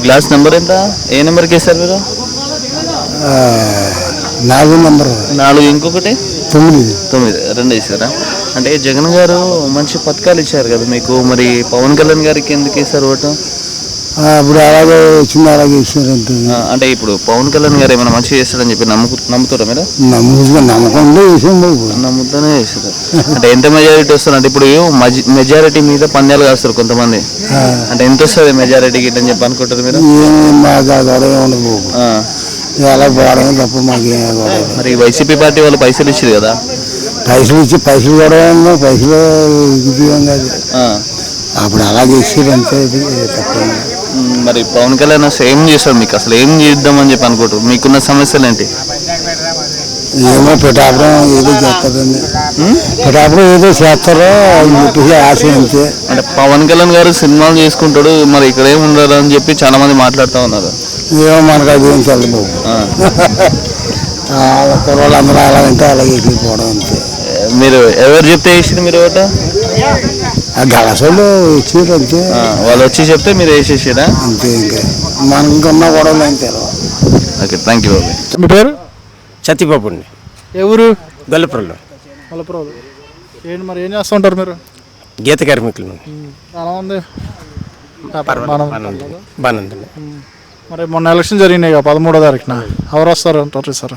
Speaker 1: గ్లాస్ నెంబర్ ఎంత? ఏ నెంబర్కి వేసారు మీరు?
Speaker 7: 4 నెంబర్.
Speaker 1: 4. ఇంకొకటి
Speaker 7: 9.
Speaker 1: 2 వేసారా? అంటే జగన్ గారు మంచి పథకాలు ఇచ్చారు కదా మీకు, మరి పవన్ కళ్యాణ్ గారికి ఎందుకు వేసారు ఓటు?
Speaker 7: ఇప్పుడు అలాగే వచ్చింది, అలాగే ఇచ్చారు.
Speaker 1: అంటే ఇప్పుడు పవన్ కళ్యాణ్ గారు ఏమైనా మంచి చేస్తాడని చెప్పి నమ్ముతారా మీరు?
Speaker 7: నమ్మకంలో
Speaker 1: నమ్ముతానే వేసారు. అంటే ఎంత మెజారిటీ వస్తారు? అంటే ఇప్పుడు మెజారిటీ మీద పందాలు కాస్తారు కొంతమంది. అంటే ఎంత వస్తుంది మెజారిటీ గిట్ అని చెప్పి అనుకుంటారు మీరు?
Speaker 7: ఎలా పోవడమే తప్ప మాకు.
Speaker 1: మరి వైసీపీ పార్టీ వాళ్ళు పైసలు ఇచ్చారు కదా,
Speaker 7: పైసలు ఇచ్చి పైసలు కూడా ఉందో పైసలు ఇది ఉంది అది
Speaker 1: ఆ.
Speaker 7: అప్పుడు అలాగే ఇచ్చారు అంతే ఇది తప్ప
Speaker 1: మరి పవన్ కళ్యాణ్ అసలు ఏం చేస్తాడు మీకు, అసలు ఏం చేద్దామని చెప్పి అనుకుంటారు, మీకున్న సమస్యలు ఏంటి?
Speaker 7: ఏమో పిఠాపురం ఏదో చేస్తారండి పిఠాపురం ఏదో చేస్తారో అని చెప్పేసి ఆశ అంతే
Speaker 1: అంటే పవన్ కళ్యాణ్ గారు సినిమాలు చేసుకుంటాడు, మరి ఇక్కడ ఏమి ఉండరు అని చెప్పి చాలా మంది మాట్లాడుతూ ఉన్నారు.
Speaker 7: ఏమో మనకు అది ఏం చల్లబాబు కుర్రోళ్ళు అందరూ అలాగంటే అలాగే వెళ్ళిపోవడం అంతే
Speaker 1: మీరు ఎవరు చెప్తే వేసింది మీరు ఓట?
Speaker 7: ఆ గలసలు ఇచ్చారు అంతే
Speaker 1: వాళ్ళు వచ్చి చెప్తే మీరు వేసేసారా?
Speaker 7: అంతే ఇంకా మనకున్న గొడవలు అంతే
Speaker 1: ఓకే, థ్యాంక్ యూ బాబాయ్.
Speaker 3: మీ పేరు?
Speaker 2: సత్యబాబు అండి,
Speaker 3: ఎవరు?
Speaker 2: గొల్లపురంలో
Speaker 3: మలపురాలు. ఏంటి మరి ఏం చేస్తూ ఉంటారు మీరు?
Speaker 2: గీత కార్మికులు.
Speaker 3: ఎలా ఉంది?
Speaker 2: బాగానే ఉందండి.
Speaker 3: మరి మొన్న ఎలక్షన్ జరిగినాయి 13వ తారీఖున, ఎవరు వస్తారు అంటారు సార్?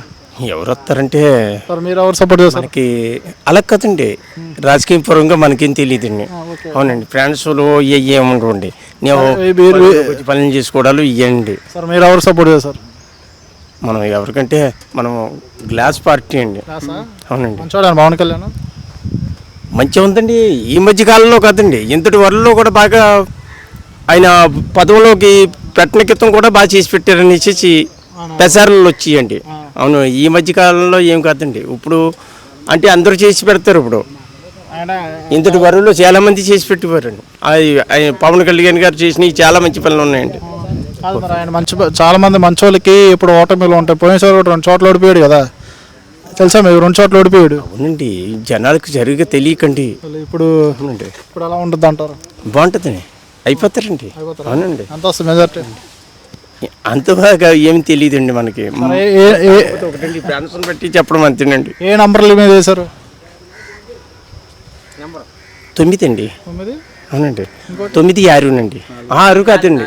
Speaker 2: ఎవరు వస్తారంటే
Speaker 3: సార్ మీరు ఎవరు సపోర్ట్ చేస్తారు?
Speaker 2: మనకి అలా కదండి, రాజకీయ పరంగా మనకేం తెలియదండి. అవునండి, ఫ్రెండ్స్లో ఏముండవండి, నేను పనులు చేసుకోవడాలు ఇవ్వండి.
Speaker 3: సార్ మీరు ఎవరు సపోర్ట్ చేస్తారు?
Speaker 2: మనం ఎవరికంటే మనం గ్లాస్ పార్టీ అండి. అవునండి,
Speaker 3: మంచివాడు పవన్ కళ్యాణ్.
Speaker 2: మంచిగా ఉందండి. ఈ మధ్య కాలంలో కాదండి, ఇంతటి వరలో కూడా బాగా ఆయన పదవిలోకి పెట్టిన క్రితం కూడా బాగా చేసి పెట్టారని చేసి ప్రచారాలు వచ్చాయండి. అవును, ఈ మధ్య కాలంలో ఏం కాదండి, ఇప్పుడు అంటే అందరూ చేసి పెడతారు. ఇప్పుడు ఇంతటి వరలో చాలా మంది చేసి పెట్టేవారండి. పవన్ కళ్యాణ్ గారు చేసినవి చాలా మంచి పనులు ఉన్నాయండి.
Speaker 3: ఆయన మంచి చాలా మంది మంచి వాళ్ళకి ఇప్పుడు ఓటమిలు ఉంటాయి. పోయినసారి 2 చోట్ల ఓడిపోయాడు కదా, తెలుసా మీకు? 2 చోట్ల ఓడిపోయాడు.
Speaker 2: అవునండి, జనాలకు సరిగ్గా తెలియకండి.
Speaker 3: ఇప్పుడు
Speaker 2: అవునండి,
Speaker 3: ఇప్పుడు ఎలా ఉంటుంది అంటారు?
Speaker 2: బాగుంటుందండి, అయిపోతారండి. అవునండి,
Speaker 3: ఎంత వస్తుంది మెజార్టీ?
Speaker 2: అంతగా ఏమి తెలియదండి మనకి. ఒకటండి పెన్షన్ బట్టి చెప్పడం అంతేనండి.
Speaker 3: ఏ నంబర్ల మీద వేశారు?
Speaker 2: 9 అండి.
Speaker 3: 9?
Speaker 2: అవునండి, 9, 6 అండి. 6 కాదండి.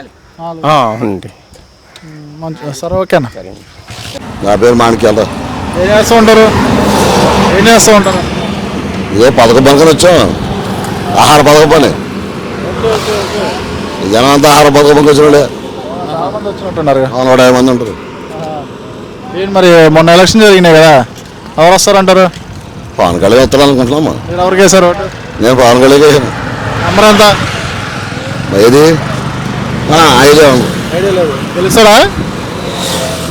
Speaker 2: అవునండి.
Speaker 3: సరే, ఓకేనా?
Speaker 8: నా పేరు మాణిక్యాలరావు.
Speaker 3: ఏం చేస్తూ ఉంటారు?
Speaker 8: ఏ పథకం పనుకొని వచ్చాం, ఆహార పథకం పని. జనం అంతా ఆహార పథకం పనికి వచ్చినాడే.
Speaker 3: చాలా మంది వచ్చినట్టున్నారు.
Speaker 8: 150 మంది ఉంటారు.
Speaker 3: ఏంటి మరి మొన్న ఎలక్షన్ జరిగినాయి కదా, ఎవరు వస్తారంటారు?
Speaker 8: పవన్ కళ్యాణ్ వస్తాను అనుకుంటున్నామా.
Speaker 3: మీరు ఎవరికి వేశారు ఓటు?
Speaker 8: నేను పవన్ కళ్యాణ్ వేసాను.
Speaker 3: నెంబర్ ఎంత?
Speaker 8: ఏది ఐడియా ఉంది,
Speaker 3: ఐడియా లేదు. తెలుస్తారా?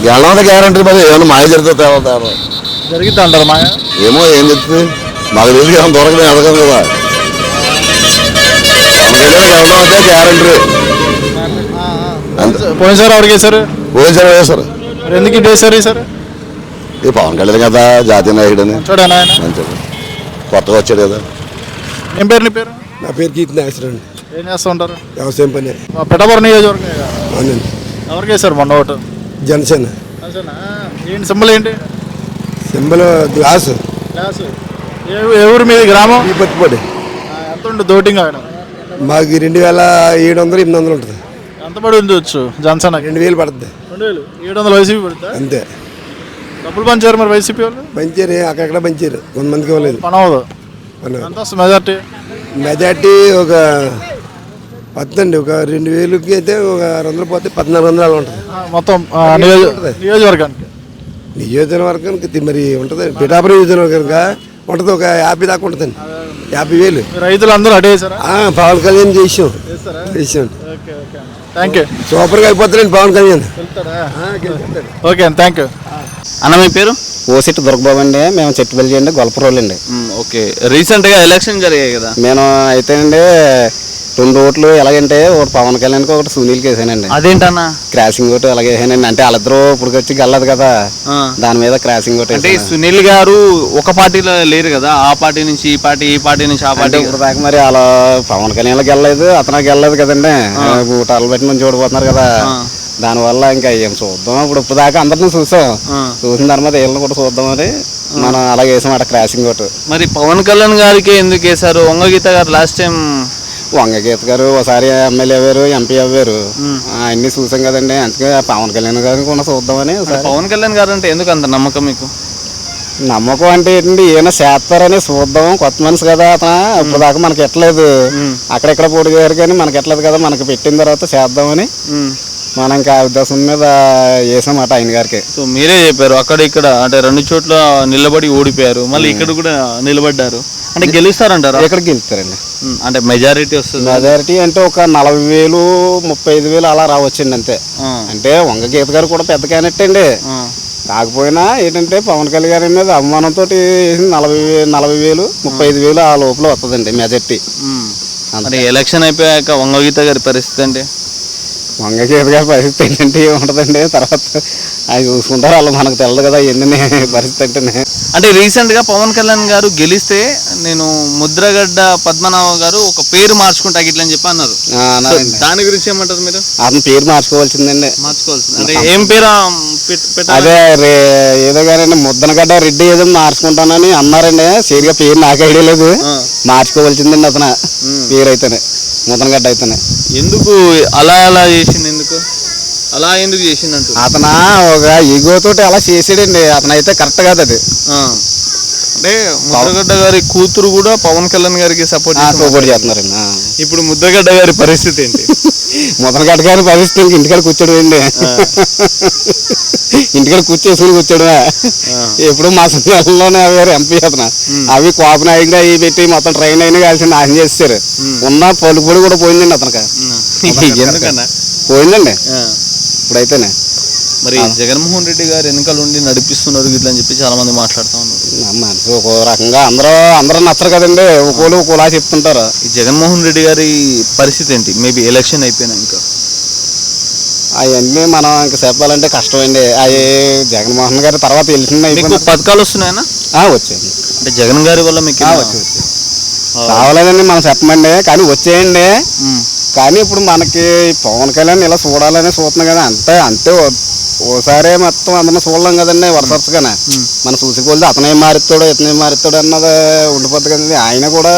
Speaker 8: గెలడం అంతా గ్యారంటీ. మరి ఏమన్నా మాయ జరిగితే తేడా
Speaker 3: జరిగిద్దా అంటారు మాయ?
Speaker 8: ఏమో ఏం చెప్తుంది మాకు తెలిసి ఏమైనా దొరకదు, ఎదగదు కదా. పవన్ కళ్యాణ్ గెలడం అంటే గ్యారంటీ.
Speaker 3: పోయినసారి ఎవరికి వేశారు?
Speaker 8: పోయినసారి వేశారు.
Speaker 3: మరి ఎందుకు ఇటు వేశారు ఈసారి?
Speaker 8: ఈ పవన్ కళ్యాణ్ కదా జాతీయ నాయకుడు అని.
Speaker 3: చూడండి ఆయన
Speaker 8: మంచిది, కొత్తగా వచ్చాడు కదా.
Speaker 3: ఏం పేరు నీ పేరు?
Speaker 7: నా పేరు కీర్తి నాగేశ్వర అండి,
Speaker 3: ఏం చేస్తూ ఉంటారు?
Speaker 7: వ్యవసాయం పని.
Speaker 3: పిఠాపురం నియోజకవర్గం.
Speaker 7: అవునండి,
Speaker 3: ఎవరికి వేశారు మొన్న ఓటు?
Speaker 7: జనసేన.
Speaker 3: ఏంటి సింబల్ ఏంటి?
Speaker 7: Symbol glass.
Speaker 3: ఏ ఊరు మీది? గ్రామం?
Speaker 7: ఈ పట్టుబడి
Speaker 3: ఎంత ఉంటుంది ఓటింగ్ ఆయన?
Speaker 7: మాకు 2700, 800 ఉంటుంది.
Speaker 3: ఎంత పడి ఉండొచ్చు జనసేన?
Speaker 7: 2000 పడుతుంది.
Speaker 3: 2700 వైసీపీ పడుతుందా?
Speaker 7: అంతే.
Speaker 3: డబ్బులు పంచారు మరి వైసీపీ వాళ్ళు?
Speaker 7: పంచారు, అక్కడెక్కడ పంచారు, కొంతమందికి ఇవ్వలేదు.
Speaker 3: పని అవ్వదు. ఎంత వస్తుంది మెజార్టీ?
Speaker 7: మెజార్టీ ఒక 10 అండి. ఒక 2000కి అయితే ఒక 200 పోతే 1400 అలా ఉంటుంది
Speaker 3: మొత్తం నియోజకవర్గానికి.
Speaker 7: నియోజకవర్గానికి మరి ఉంటుంది, పిఠాపురం నియోజకవర్గానికి ఉంటుంది. ఒక 50 దాకా ఉంటుందండి, 50,000.
Speaker 3: రైతులు అందరూ అటే వేసారా?
Speaker 7: పవన్ కళ్యాణ్ చేసాం.
Speaker 3: Thank you.
Speaker 7: సూపర్గా అయిపోతారండి పవన్ కళ్యాణ్.
Speaker 3: ఓకే అండి, థ్యాంక్ యూ.
Speaker 1: అన్న మీ పేరు?
Speaker 2: ఓసెట్ దొరకబాబు అండి, మేము చెట్టుపల్లి అండి, గొల్లపురం అండి.
Speaker 1: ఓకే, రీసెంట్గా ఎలక్షన్ జరిగాయి కదా,
Speaker 2: నేను అయితే అండి 2 ఓట్లు ఎలాగంటే ఒకటి పవన్ కళ్యాణ్కి ఒకటి సునీల్కి వేసానండి.
Speaker 1: అదేంటన్నా?
Speaker 2: క్రాసింగ్ ఓటు అలాగే వేసానండి. అంటే వాళ్ళిద్దరూ ఇప్పుడు వచ్చి గెల్లదు కదా, దాని మీద క్రాసింగ్ ఓటు.
Speaker 1: అంటే సునీల్ గారు ఒక పార్టీలో లేరు కదా, ఆ పార్టీ నుంచి ఈ పార్టీ, ఈ పార్టీ నుంచి ఆ పార్టీ.
Speaker 2: ఇప్పుడు దాకా మరి అలా పవన్ కళ్యాణ్కి వెళ్ళలేదు, అతనికి వెళ్ళలేదు కదండి. ఊటాలు పెట్టి నుంచి చూడిపోతున్నారు కదా, దానివల్ల ఇంకా ఏం చూద్దాం. ఇప్పుడు దాకా అందరిని చూసిన తర్వాత వీళ్ళని కూడా చూద్దామని మనం అలాగే వేసాం అక్కడ క్రాసింగ్ ఓటు.
Speaker 1: మరి పవన్ కళ్యాణ్ గారికి ఎందుకు వేశారు? వంగగీత గారు లాస్ట్ టైం.
Speaker 2: వంగగీత గారు ఒకసారి ఎమ్మెల్యే అవ్వారు, ఎంపీ అవ్వారు, అన్ని చూసాం కదండి. అందుకే పవన్ కళ్యాణ్ గారిని కూడా చూద్దామని.
Speaker 1: పవన్ కళ్యాణ్ గారు అంటే ఎందుకు అంత నమ్మకం మీకు?
Speaker 2: నమ్మకం అంటే ఏంటండి, ఏమైనా చేస్తారని చూద్దాం. కొత్త మనిషి కదా అతను, ఇప్పుడు దాకా మనకి ఎట్లేదు. అక్కడెక్కడ పోటీ చేశారు కానీ మనకి ఎట్లేదు కదా, మనకి పెట్టిన తర్వాత చేద్దామని మనం ఇంకా ఉద్దేశం మీద వేసామాట ఆయన గారికి.
Speaker 1: సో మీరే చెప్పారు అక్కడ ఇక్కడ అంటే 2 చోట్ల నిలబడి ఓడిపోయారు, మళ్ళీ ఇక్కడ కూడా నిలబడ్డారు అంటే గెలుస్తారంటారా?
Speaker 2: ఇక్కడ గెలుస్తారండి.
Speaker 1: అంటే మెజారిటీ వస్తుంది.
Speaker 2: మెజారిటీ అంటే ఒక 40,000 35,000 అలా రావచ్చండి అంతే. అంటే వంగ గీత గారు కూడా పెద్ద క్యాండిడేట్ అండి. కాకపోయినా ఏంటంటే పవన్ కళ్యాణ్ గారి మీద అభిమానంతో 40,000 35,000 ఆ లోపల వస్తుందండి మెజారిటీ.
Speaker 1: అంటే ఎలక్షన్ అయిపోయాక వంగ గీత గారి పరిస్థితి అంటే
Speaker 2: వంగ గీత గారి పరిస్థితి ఏంటంటే ఏముంటుందండి, తర్వాత అది చూసుకుంటారు వాళ్ళు, మనకు తెలియదు కదా ఎన్ని పరిస్థితి అంటేనే.
Speaker 1: అంటే రీసెంట్ గా పవన్ కళ్యాణ్ గారు గెలిస్తే నేను ముద్రగడ్డ పద్మనాభ గారు ఒక పేరు మార్చుకుంటా ఇట్లా అని చెప్పి అన్నారు. దాని గురించి ఏమంటారు మీరు?
Speaker 2: అతని పేరు మార్చుకోవాల్సిందండి.
Speaker 1: మార్చుకోవాల్సింది అంటే ఏం పేరు
Speaker 2: అదే ఏదో కానీ ముద్దనగడ్డ రెడ్డి ఏదో మార్చుకుంటానని అన్నారండి. సరిగా పేరు నాకు ఐడియా లేదు. మార్చుకోవాల్సిందండి అతను పేరు అయితేనే, ముద్దనగడ్డ అయితేనే.
Speaker 1: ఎందుకు అలా చేసింది? అలా ఎందుకు చేసిందంట?
Speaker 2: అతను ఒక ఈగో తోటి అలా చేసాడండి. అతను అయితే కరెక్ట్ కాదు అది.
Speaker 1: అంటే ముద్రగడ్డ గారి కూతురు కూడా పవన్ కళ్యాణ్ గారికి సపోర్ట్
Speaker 2: చేస్తున్నారండి.
Speaker 1: ఇప్పుడు ముద్రగడ్డ గారి పరిస్థితి ఏంటి?
Speaker 2: ముద్రగడ్డ గారి పరిస్థితి ఇంటికాడ కూర్చోడు అండి. ఇంటికాడ కూర్చోడు. ఎప్పుడు మా సమయంలోనే వేరే ఎంపీ అతను అవి కోప నాయకుడు అవి పెట్టి మొత్తం ట్రైన్ అయినా కలిసి నాశనం చేస్తారు. ఉన్న పలుకుబడి కూడా పోయిందండి అతనికి. పోయిందండి ఇప్పుడైతేనే.
Speaker 1: మరి జగన్మోహన్ రెడ్డి గారు ఎన్నికలు ఉండి నడిపిస్తున్నారు ఇట్లా అని చెప్పి చాలా మంది మాట్లాడుతూ ఉన్నారు.
Speaker 2: మనసు ఒక రకంగా అందరూ నచ్చరు కదండి, ఒకలా చెప్తుంటారు.
Speaker 1: ఈ జగన్మోహన్ రెడ్డి గారి పరిస్థితి ఏంటి మేబీ ఎలక్షన్ అయిపోయినా? ఇంకా
Speaker 2: అవన్నీ మనం ఇంకా చెప్పాలంటే కష్టమండి. అవి జగన్మోహన్ గారి తర్వాత తెలిసింది.
Speaker 1: పథకాలు వస్తున్నాయన్నా?
Speaker 2: వచ్చాయండి.
Speaker 1: అంటే జగన్ గారి వల్ల మీకు
Speaker 2: రావాలేదండి మనం చెప్పమండి, కానీ వచ్చేయండి. కానీ ఇప్పుడు మనకి పవన్ కళ్యాణ్ ఇలా చూడాలని చూస్తున్నాం కదా, అంతే ఓసారే మొత్తం అందరం చూడలేం కదండి వరుసగానే. మనం చూసుకోవాలి అతనే మారుతాడు ఇతనే మారుతాడు అన్నది ఉండిపోద్ది కదండి. ఆయన కూడా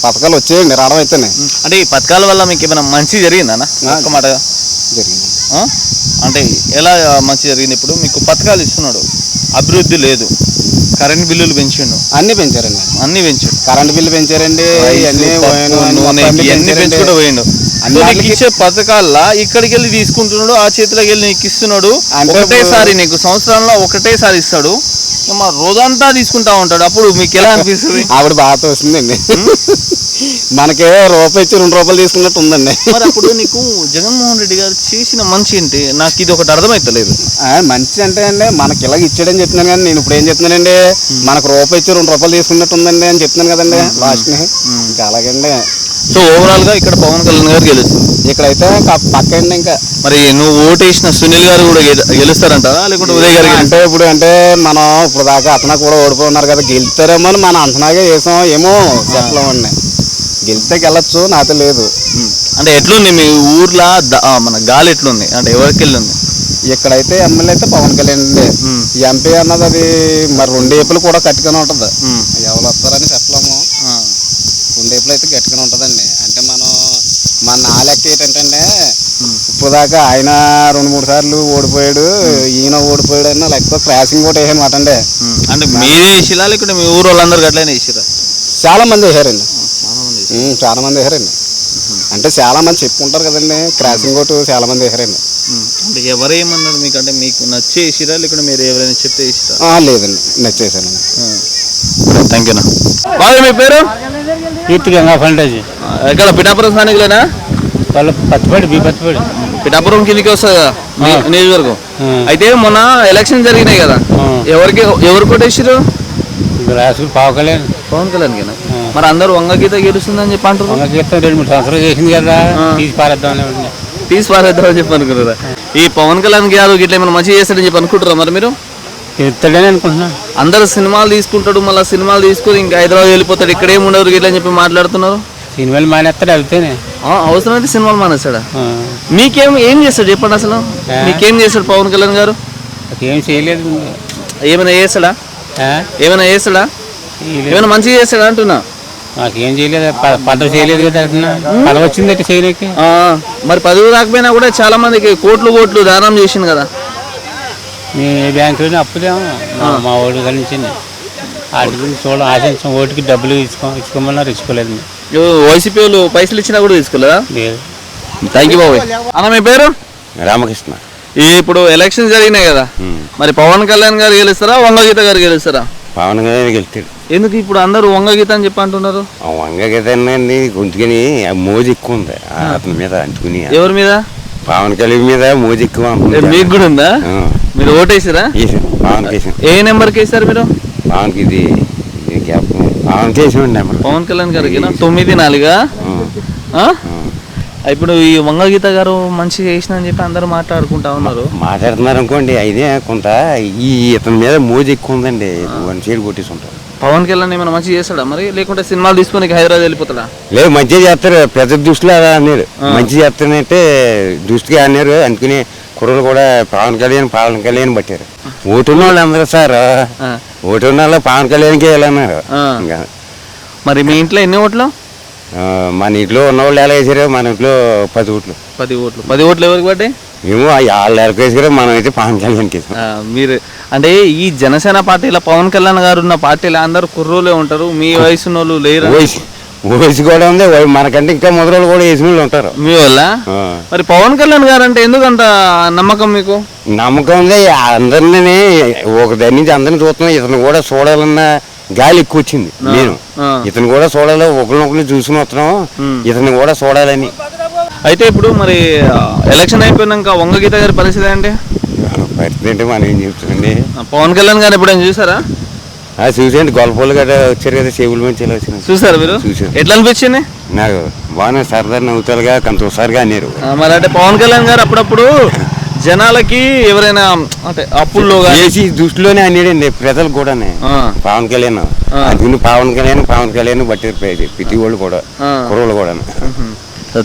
Speaker 2: పథకాలు వచ్చేయండి రావడం అయితేనే.
Speaker 1: అంటే ఈ పథకాల వల్ల మీకు ఏమైనా మంచి జరిగిందన్నా? ఒక్క మాట
Speaker 2: జరిగింది
Speaker 1: అంటే ఎలా మంచి జరిగింది? ఇప్పుడు మీకు పథకాలు ఇస్తున్నాడు, అభివృద్ధి లేదు, కరెంట్ బిల్లులు పెంచిండు,
Speaker 2: అన్ని పెంచారండి.
Speaker 1: అన్ని పెంచాడు,
Speaker 2: కరెంట్ బిల్లు పెంచారండి,
Speaker 1: పెంచుకుంటూ పోయిండు. ఇచ్చే పథకాల్లో ఇక్కడికి వెళ్ళి తీసుకుంటున్నాడు, ఆ చేతిలోకి వెళ్ళి నీకు ఇస్తున్నాడు. ఒకటేసారి నీకు సంవత్సరంలో ఒకటేసారి ఇస్తాడు, రోజంతా తీసుకుంటా ఉంటాడు. అప్పుడు మీకు ఎలా అనిపిస్తుంది?
Speaker 2: ఆవిడ బాగా వస్తుందండి. మనకి రూపాయి ఇచ్చి 2 రూపాయలు తీసుకున్నట్టు ఉందండి.
Speaker 1: మరి అప్పుడు నీకు జగన్మోహన్ రెడ్డి గారు చేసిన మంచి ఏంటి? నాకు ఇది ఒకటి అర్థమైతలేదు.
Speaker 2: మంచి అంటే అండి మనకి ఇలాగ ఇచ్చాడని చెప్తున్నాను, కానీ నేను ఇప్పుడు ఏం చెప్తున్నానండి, మనకు రూపాయి ఇచ్చి 2 రూపాయలు తీసుకున్నట్టు ఉందండి అని చెప్తున్నాను కదండి లాస్ట్ ని. ఇంకా అలాగండి.
Speaker 1: సో ఓవరాల్ గా ఇక్కడ పవన్ కళ్యాణ్ గారు గెలుస్తారు.
Speaker 2: ఇక్కడైతే పక్కండి. ఇంకా
Speaker 1: మరి నువ్వు ఓటేసిన సునీల్ గారు కూడా గెలుస్తారంటారా లేకుంటే ఉదయ్ గారు?
Speaker 2: అంటే ఇప్పుడు మనం ఇప్పుడు దాకా అతను కూడా ఓడిపోయి ఉన్నారు కదా, గెలుస్తారేమో అని మన అంతనాగా వేసాం. ఏమో చెప్పలేమండి, గెలిస్తే వెళ్ళొచ్చు, నాతో లేదు.
Speaker 1: అంటే ఎట్లుంది మీ ఊర్లో మన గాలి ఎట్లుంది? అంటే ఎవరికి వెళ్ళింది?
Speaker 2: ఇక్కడైతే ఎమ్మెల్యే అయితే పవన్ కళ్యాణ్ అండి. ఎంపీ అన్నది అది మరి 2 ఏపులు కూడా కట్టుకుని ఉంటుంది. ఎవరు వస్తారని చెప్పలేము. 2 ఏపులు అయితే గట్టిగానే ఉంటుందండి. అంటే మన నా లెక్క ఏంటంటే ఇప్పుడు దాకా ఆయన 2-3 సార్లు ఓడిపోయాడు, ఈయన ఓడిపోయాడు అన్న లెక్క క్రాసింగ్ కూడా వేసానమాట అండి.
Speaker 1: అంటే మీరే వేసిరా లేకుంటే మీ ఊరు వాళ్ళందరూ అట్లనే వేసిరా?
Speaker 2: చాలా మంది వేసారండి, చాలా మంది వేసారండి. అంటే చాలా మంది చెప్పుకుంటారు కదండి, క్రాసింగ్ ఓటు చాలా మంది వేసారండి.
Speaker 1: అంటే ఎవరు ఏమన్నారు మీకు? అంటే మీకు నచ్చేసిరా లేకుంటే మీరు ఎవరైనా చెప్తే వేసిరా?
Speaker 2: లేదండి, నచ్చేసానండి.
Speaker 1: Thank you. బాగా మీ పేరు? ఎక్కడ పిఠాపురం స్థానికులేనా? పిఠాపురం కిందకి వస్తుంది కదా నియోజకవర్గం. అయితే మొన్న ఎలక్షన్ జరిగినాయి కదా, ఎవరు కొట్టేసారు? పవన్ కళ్యాణ్ కింద. మరి అందరూ వంగ గీత గెలుస్తుందని చెప్పి అంటారు.
Speaker 2: 2-3 సంవత్సరాలు చేసింది కదా, తీసి
Speaker 1: పారేద్దామని చెప్పి అనుకున్నారా? ఈ పవన్ కళ్యాణ్ గారు ఇట్లా ఏమైనా మంచిగా చేస్తాడని చెప్పి అనుకుంటారా? మరి మీరు
Speaker 2: చెప్తాడని అనుకుంటున్నా.
Speaker 1: అందరు సినిమాలు తీసుకుంటాడు, మళ్ళీ సినిమాలు తీసుకుని ఇంకా హైదరాబాద్ వెళ్ళిపోతాడు, ఇక్కడేం ఉండరు ఇట్లా అని చెప్పి మాట్లాడుతున్నారు.
Speaker 2: సినిమాలు మానేస్తాడు అవుతానే.
Speaker 1: అవసరమైతే సినిమాలు మానేస్తాడా? ఏం చేస్తాడు చెప్పండి అసలు? మీకేం చేస్తాడు పవన్ కళ్యాణ్ గారు?
Speaker 2: ఏం చేయలేదు.
Speaker 1: ఏమైనా చేస్తాడా? ఏమైనా మంచిగా చేస్తాడా అంటున్నా?
Speaker 2: మాకేం చేయలేదు, పదవి చేయలేదు కదా. పదవి వచ్చిందంటే చేయలేక.
Speaker 1: మరి పదవి రాకపోయినా కూడా చాలా మందికి కోట్లు దానం చేసింది కదా.
Speaker 2: మీ బ్యాంకులో అప్పులేమో మా ఓటు కలిగించింది. వాటి గురించి చూడడం ఆశించాం. ఓటుకి డబ్బులు ఇచ్చుకోమన్నారు, ఇచ్చుకోలేదు.
Speaker 1: వైసీపీ వాళ్ళు పైసలు ఇచ్చినా కూడా తీసుకోలేదా?
Speaker 2: లేదు.
Speaker 1: థ్యాంక్ యూ బాబు. అన్న మీ పేరు?
Speaker 2: రామకృష్ణ.
Speaker 1: ఇప్పుడు ఎలక్షన్ జరిగినాయి కదా, మరి పవన్ కళ్యాణ్ గారు గెలుస్తారా వంగగీత గారు గెలుస్తారా?
Speaker 2: పవన్ కళ్యాణ్ గెలుస్తాడు.
Speaker 1: ఎందుకు ఇప్పుడు అందరూ వంగగీత అని చెప్పి అంటున్నారు?
Speaker 2: వంగగీతండి గొంతుకుని మోజు ఎక్కువ ఉంది అతని మీద అంటుకుని.
Speaker 1: ఎవరి మీద?
Speaker 2: పవన్ కళ్యాణ్ మీద మోజు ఎక్కువ.
Speaker 1: మీకు కూడా ఉందా? మీరు ఓటేసారా?
Speaker 2: పవన్ కేసాం.
Speaker 1: ఏ నెంబర్కి వేసారు మీరు?
Speaker 2: పవన్కి ఇది పవన్ కేసాం నెంబర్.
Speaker 1: పవన్ కళ్యాణ్ గారికి 9-4. ఇప్పుడు ఈ వంగగీత గారు మంచిగా చేసిన అని చెప్పి అందరూ మాట్లాడుకుంటా ఉన్నారు.
Speaker 2: మాట్లాడుతున్నారు అనుకోండి, అయితే కొంత ఇతని మీద మోజు ఎక్కువ ఉందండి. వన్ సైడ్ కొట్టేసుకుంటారు.
Speaker 1: పవన్ కళ్యాణ్ ఏమైనా మంచిగా చేస్తాడా మరి, లేకుంటే సినిమాలు తీసుకుని హైదరాబాద్ వెళ్ళిపోతాడా?
Speaker 2: లేదు, మంచిగా చేస్తారు. పెద్ద దృష్టిలో అలా అన్నారు. మంచిగా చేస్తానంటే దృష్టిగా అన్నారు. అందుకని కుర్రలు కూడా పవన్ కళ్యాణ్ పట్టారు. ఓటున్న వాళ్ళు అందరూ సార్, ఓటున్న వాళ్ళు పవన్ కళ్యాణ్కి వెళ్ళన్నారు.
Speaker 1: మరి మీ ఇంట్లో ఎన్ని ఓట్లు?
Speaker 2: మన ఇంట్లో ఉన్నవాళ్ళు ఎలా వేసారు? మన ఇంట్లో 10 ఓట్లు.
Speaker 1: 10 ఓట్లు ఎవరికి పడ్డాయి?
Speaker 2: మేము వాళ్ళు ఎలా వేసారో మనం అయితే పవన్ కళ్యాణ్కి వేసాం.
Speaker 1: మీరు అంటే ఈ జనసేన పార్టీలో పవన్ కళ్యాణ్ గారు ఉన్న పార్టీలో అందరూ కుర్రోలే ఉంటారు, మీ వయసు వాళ్ళు లేరు?
Speaker 2: వయసు కూడా ఉంది, మనకంటే ఇంకా మొదలు కూడా వేసిన వాళ్ళు ఉంటారు
Speaker 1: మీ వల్ల. మరి పవన్ కళ్యాణ్ గారు అంటే ఎందుకంత నమ్మకం మీకు?
Speaker 2: నమ్మకం ఉంది. అందరినీ ఒక దగ్గర నుంచి అందరిని చూస్తున్నాం. ఇతను కూడా చూడాలన్న గాలి ఎక్కువ వచ్చింది. నేను ఇతను కూడా చూడాలి, ఒకరినొకరిని చూసుకుని వస్తున్నాం, ఇతను కూడా చూడాలని.
Speaker 1: అయితే ఇప్పుడు మరి ఎలక్షన్ అయిపోయినాక వంగగీత గారి పరిస్థితి ఏంటి?
Speaker 2: పరిస్థితి అంటే మనం ఏం చెప్తామండి.
Speaker 1: పవన్ కళ్యాణ్ గారు ఎప్పుడైనా చూసారా?
Speaker 2: చూసేయండి, గొల్లపోలు గట్రా వచ్చారు కదా, చెవుల మంచి వచ్చిన
Speaker 1: చూసారు మీరు? చూసారు. ఎట్లా అనిపించింది?
Speaker 2: నాకు బాగానే సరదా నవ్వుతారుగా కంతోసారిగా అన్నారు.
Speaker 1: మరి అంటే పవన్ కళ్యాణ్ గారు అప్పుడప్పుడు జనాలకి ఎవరైనా అంటే అప్పుల్లో
Speaker 2: వేసి దృష్టిలోనే అన్నాడండి ప్రజలకు కూడా పవన్ కళ్యాణ్. అందుకని పవన్ కళ్యాణ్ బట్టి ప్రతి వాళ్ళు కూడా కుర్రోళ్ళు కూడా.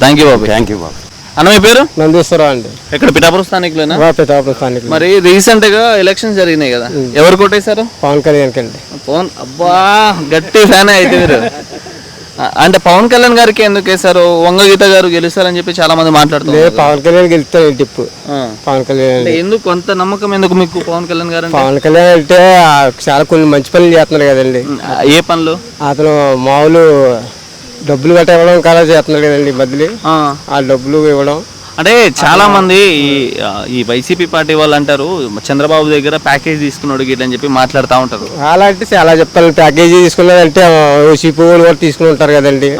Speaker 1: థ్యాంక్ యూ బాబు.
Speaker 2: థ్యాంక్ యూ బాబు.
Speaker 1: అన్న మీ పేరు?
Speaker 3: నందీశ్వరరావు అండి.
Speaker 1: ఎక్కడ పిఠాపురం స్థానికులేనా?
Speaker 3: పిఠాపురం స్థానికులు.
Speaker 1: మరి రీసెంట్ గా ఎలక్షన్స్ జరిగినాయి కదా, ఎవరు కొట్టేశారు?
Speaker 3: పవన్ కళ్యాణ్ కండి.
Speaker 1: పవన్. అబ్బా, గట్టి ఫ్యాన్ అయితే మీరు. అంటే పవన్ కళ్యాణ్ గారికి ఎందుకు వేశారు? వంగగీత గారు గెలుస్తారని చెప్పి చాలా మంది మాట్లాడుతున్నారు.
Speaker 3: పవన్ కళ్యాణ్ గెలుస్తాడు టిప్పు. పవన్ కళ్యాణ్
Speaker 1: ఎందుకు కొంత నమ్మకం ఎందుకు మీకు పవన్ కళ్యాణ్ గారు?
Speaker 3: పవన్ కళ్యాణ్ అంటే చాలా కొన్ని మంచి పనులు చేస్తున్నారు కదండి.
Speaker 1: ఏ పనులు?
Speaker 3: అతను మామూలు డబ్బులు గట్రా ఇవ్వడం కలా చేస్తున్నాడు కదండి. బదిలీ ఆ డబ్బులు ఇవ్వడం. అంటే
Speaker 1: చాలా మంది ఈ వైసీపీ పార్టీ వాళ్ళు అంటారు చంద్రబాబు దగ్గర ప్యాకేజ్ తీసుకున్నాడు గిట్ల అని చెప్పి మాట్లాడుతూ ఉంటారు.
Speaker 3: అలాంటి చాలా చెప్తాను. ప్యాకేజీ తీసుకున్నాడంటే ఓసీపీ వాళ్ళు కూడా తీసుకుని ఉంటారు కదండి.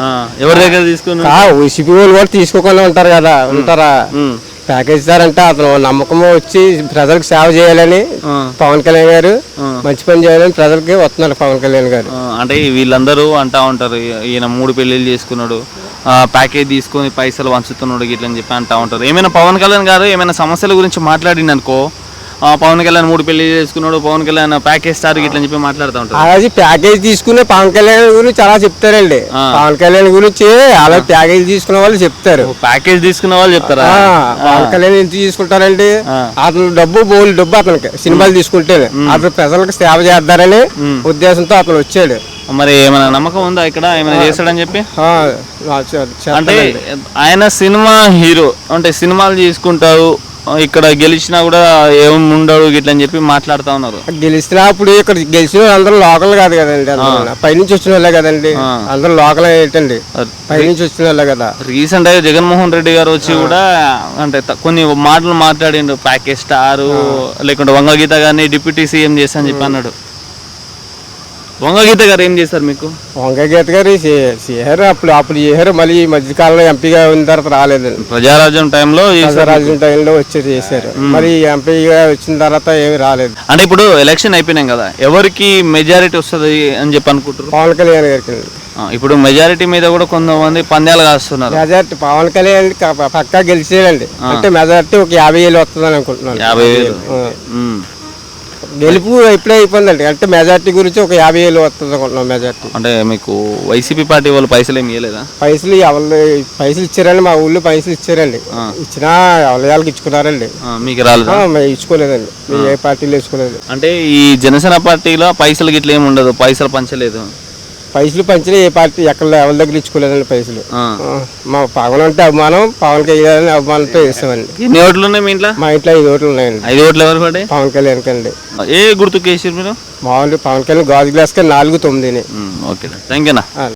Speaker 1: ఎవరి దగ్గర తీసుకున్నా?
Speaker 3: ఓసీపీ వాళ్ళు కూడా తీసుకోకుండా ఉంటారు కదా. ఉంటారా? ప్యాకేజ్ ఇస్తారంటే అతను నమ్మకం వచ్చి ప్రజలకు సేవ చేయాలని పవన్ కళ్యాణ్ గారు మంచి పని చేయాలని ప్రజలకి వస్తున్నారు పవన్ కళ్యాణ్ గారు.
Speaker 1: అంటే వీళ్ళందరూ అంటా ఉంటారు ఈయన 3 పెళ్లిళ్ళు చేసుకున్నాడు, ప్యాకేజ్ తీసుకొని పైసలు వంచుతున్నాడు గిట్ల అని చెప్పి అంటా ఉంటారు. ఏమైనా పవన్ కళ్యాణ్ గారు ఏమైనా సమస్యల గురించి మాట్లాడింది అనుకో, పవన్ కళ్యాణ్ 3 పెళ్లి చేసుకున్నాడు, పవన్ కళ్యాణ్ ప్యాకేజ్ స్టార్ గిట్ల అని చెప్పి మాట్లాడుతూ ఉంటారు.
Speaker 3: అలాగే ప్యాకేజ్ తీసుకునే పవన్ కళ్యాణ్ గురించి చాలా చెప్తారండి. పవన్ కళ్యాణ్ గురించి అలా ప్యాకేజ్ తీసుకునే వాళ్ళు చెప్తారు.
Speaker 1: ప్యాకేజ్ తీసుకునే వాళ్ళు చెప్తారా?
Speaker 3: పవన్ కళ్యాణ్ ఎంత తీసుకుంటారండి? అతను డబ్బు అతనికి సినిమాలు తీసుకుంటే అతను ప్రజలకు సేవ చేద్దారని ఉద్దేశంతో అతను వచ్చాడు.
Speaker 1: మరి ఏమైనా నమ్మకం ఉందా ఇక్కడ ఏమైనా చేస్తాడని చెప్పి? అంటే ఆయన సినిమా హీరో అంటే సినిమాలు తీసుకుంటారు, ఇక్కడ గెలిచినా కూడా ఏం ఉండడు గిట్ల అని చెప్పి మాట్లాడుతూ ఉన్నారు.
Speaker 3: గెలిచినప్పుడు ఇక్కడ గెలిచిన అందరూ లోకల్ కాదు కదండి, పైనుంచి వచ్చిన వాళ్ళే కదండి. అందరూ లోకల్ ఏంటండి, పైనుంచి వచ్చిన వాళ్ళే కదా.
Speaker 1: రీసెంట్ గా జగన్మోహన్ రెడ్డి గారు వచ్చి కూడా అంటే కొన్ని మాటలు మాట్లాడిండు, ప్యాకేజ్ స్టార్ లేకుంటే వంగగీత గారిని డిప్యూటీ సీఎం చేస్తా అని చెప్పి అన్నాడు. వంగగీత గారు ఏం చేస్తారు మీకు?
Speaker 3: వంగగీత గారు చేశారు, అప్పుడు చేశారు. మళ్ళీ ఈ మధ్యకాలంలో ఎంపీగా ఉన్న తర్వాత రాలేదండి.
Speaker 1: ప్రజారాజ్యం టైంలో
Speaker 3: వచ్చి చేశారు. మరి ఎంపీగా వచ్చిన తర్వాత ఏమి రాలేదు.
Speaker 1: అంటే ఇప్పుడు ఎలక్షన్ అయిపోయినాయి కదా, ఎవరికి మెజారిటీ వస్తుంది అని చెప్పి అనుకుంటారు?
Speaker 3: పవన్ కళ్యాణ్ గారికి.
Speaker 1: ఇప్పుడు మెజారిటీ మీద కూడా కొంతమంది పందాలు కాస్తున్నారు.
Speaker 3: మెజారిటీ పవన్ కళ్యాణ్ పక్కా గెలిచేయండి. అంటే మెజారిటీ ఒక 50,000 వస్తుందని అనుకుంటున్నాను.
Speaker 1: 50,000
Speaker 3: గెలుపు ఎప్పుడే అయిపోయిందండి. అంటే మెజార్టీ గురించి ఒక 50,000 వస్తుంది అనుకుంటున్నాం మెజార్టీ.
Speaker 1: అంటే మీకు వైసీపీ పార్టీ వాళ్ళు పైసలు ఏమి ఇవ్వలేదా?
Speaker 3: పైసలు ఇచ్చారండి, మా ఊళ్ళో పైసలు ఇచ్చారండి. ఇచ్చినా వాళ్ళకి ఇచ్చుకున్నారండి.
Speaker 1: మీకు రాలేదు?
Speaker 3: ఇచ్చుకోలేదండి, ఏ పార్టీలో ఇచ్చుకోలేదు.
Speaker 1: అంటే ఈ జనసేన పార్టీలో పైసలు గిట్ల ఏమి ఉండదు, పైసలు పంచలేదు?
Speaker 3: పైసలు పంచిన ఏ పార్టీ ఎక్కడ ఎవరి దగ్గర ఇచ్చుకోలేదండి పైసలు. మా పవన్ అంటే అభిమానం, పవన్ కళ్యాణ్ అభిమానంతో వేసామండి.
Speaker 1: ఎన్ని ఓట్లు ఉన్నాయి మీ ఇంట్లో?
Speaker 3: మా ఇంట్లో 5 ఓట్లు ఉన్నాయండి.
Speaker 1: 5 ఓట్లు ఎవరు పడ్డాయి?
Speaker 3: పవన్ కళ్యాణ్ కండి.
Speaker 1: ఏ గుర్తుకు వేసారు మీరు?
Speaker 3: మామూలు పవన్ కళ్యాణ్ గాజు గ్లాస్ కి 4-9.
Speaker 1: Okay, thank you.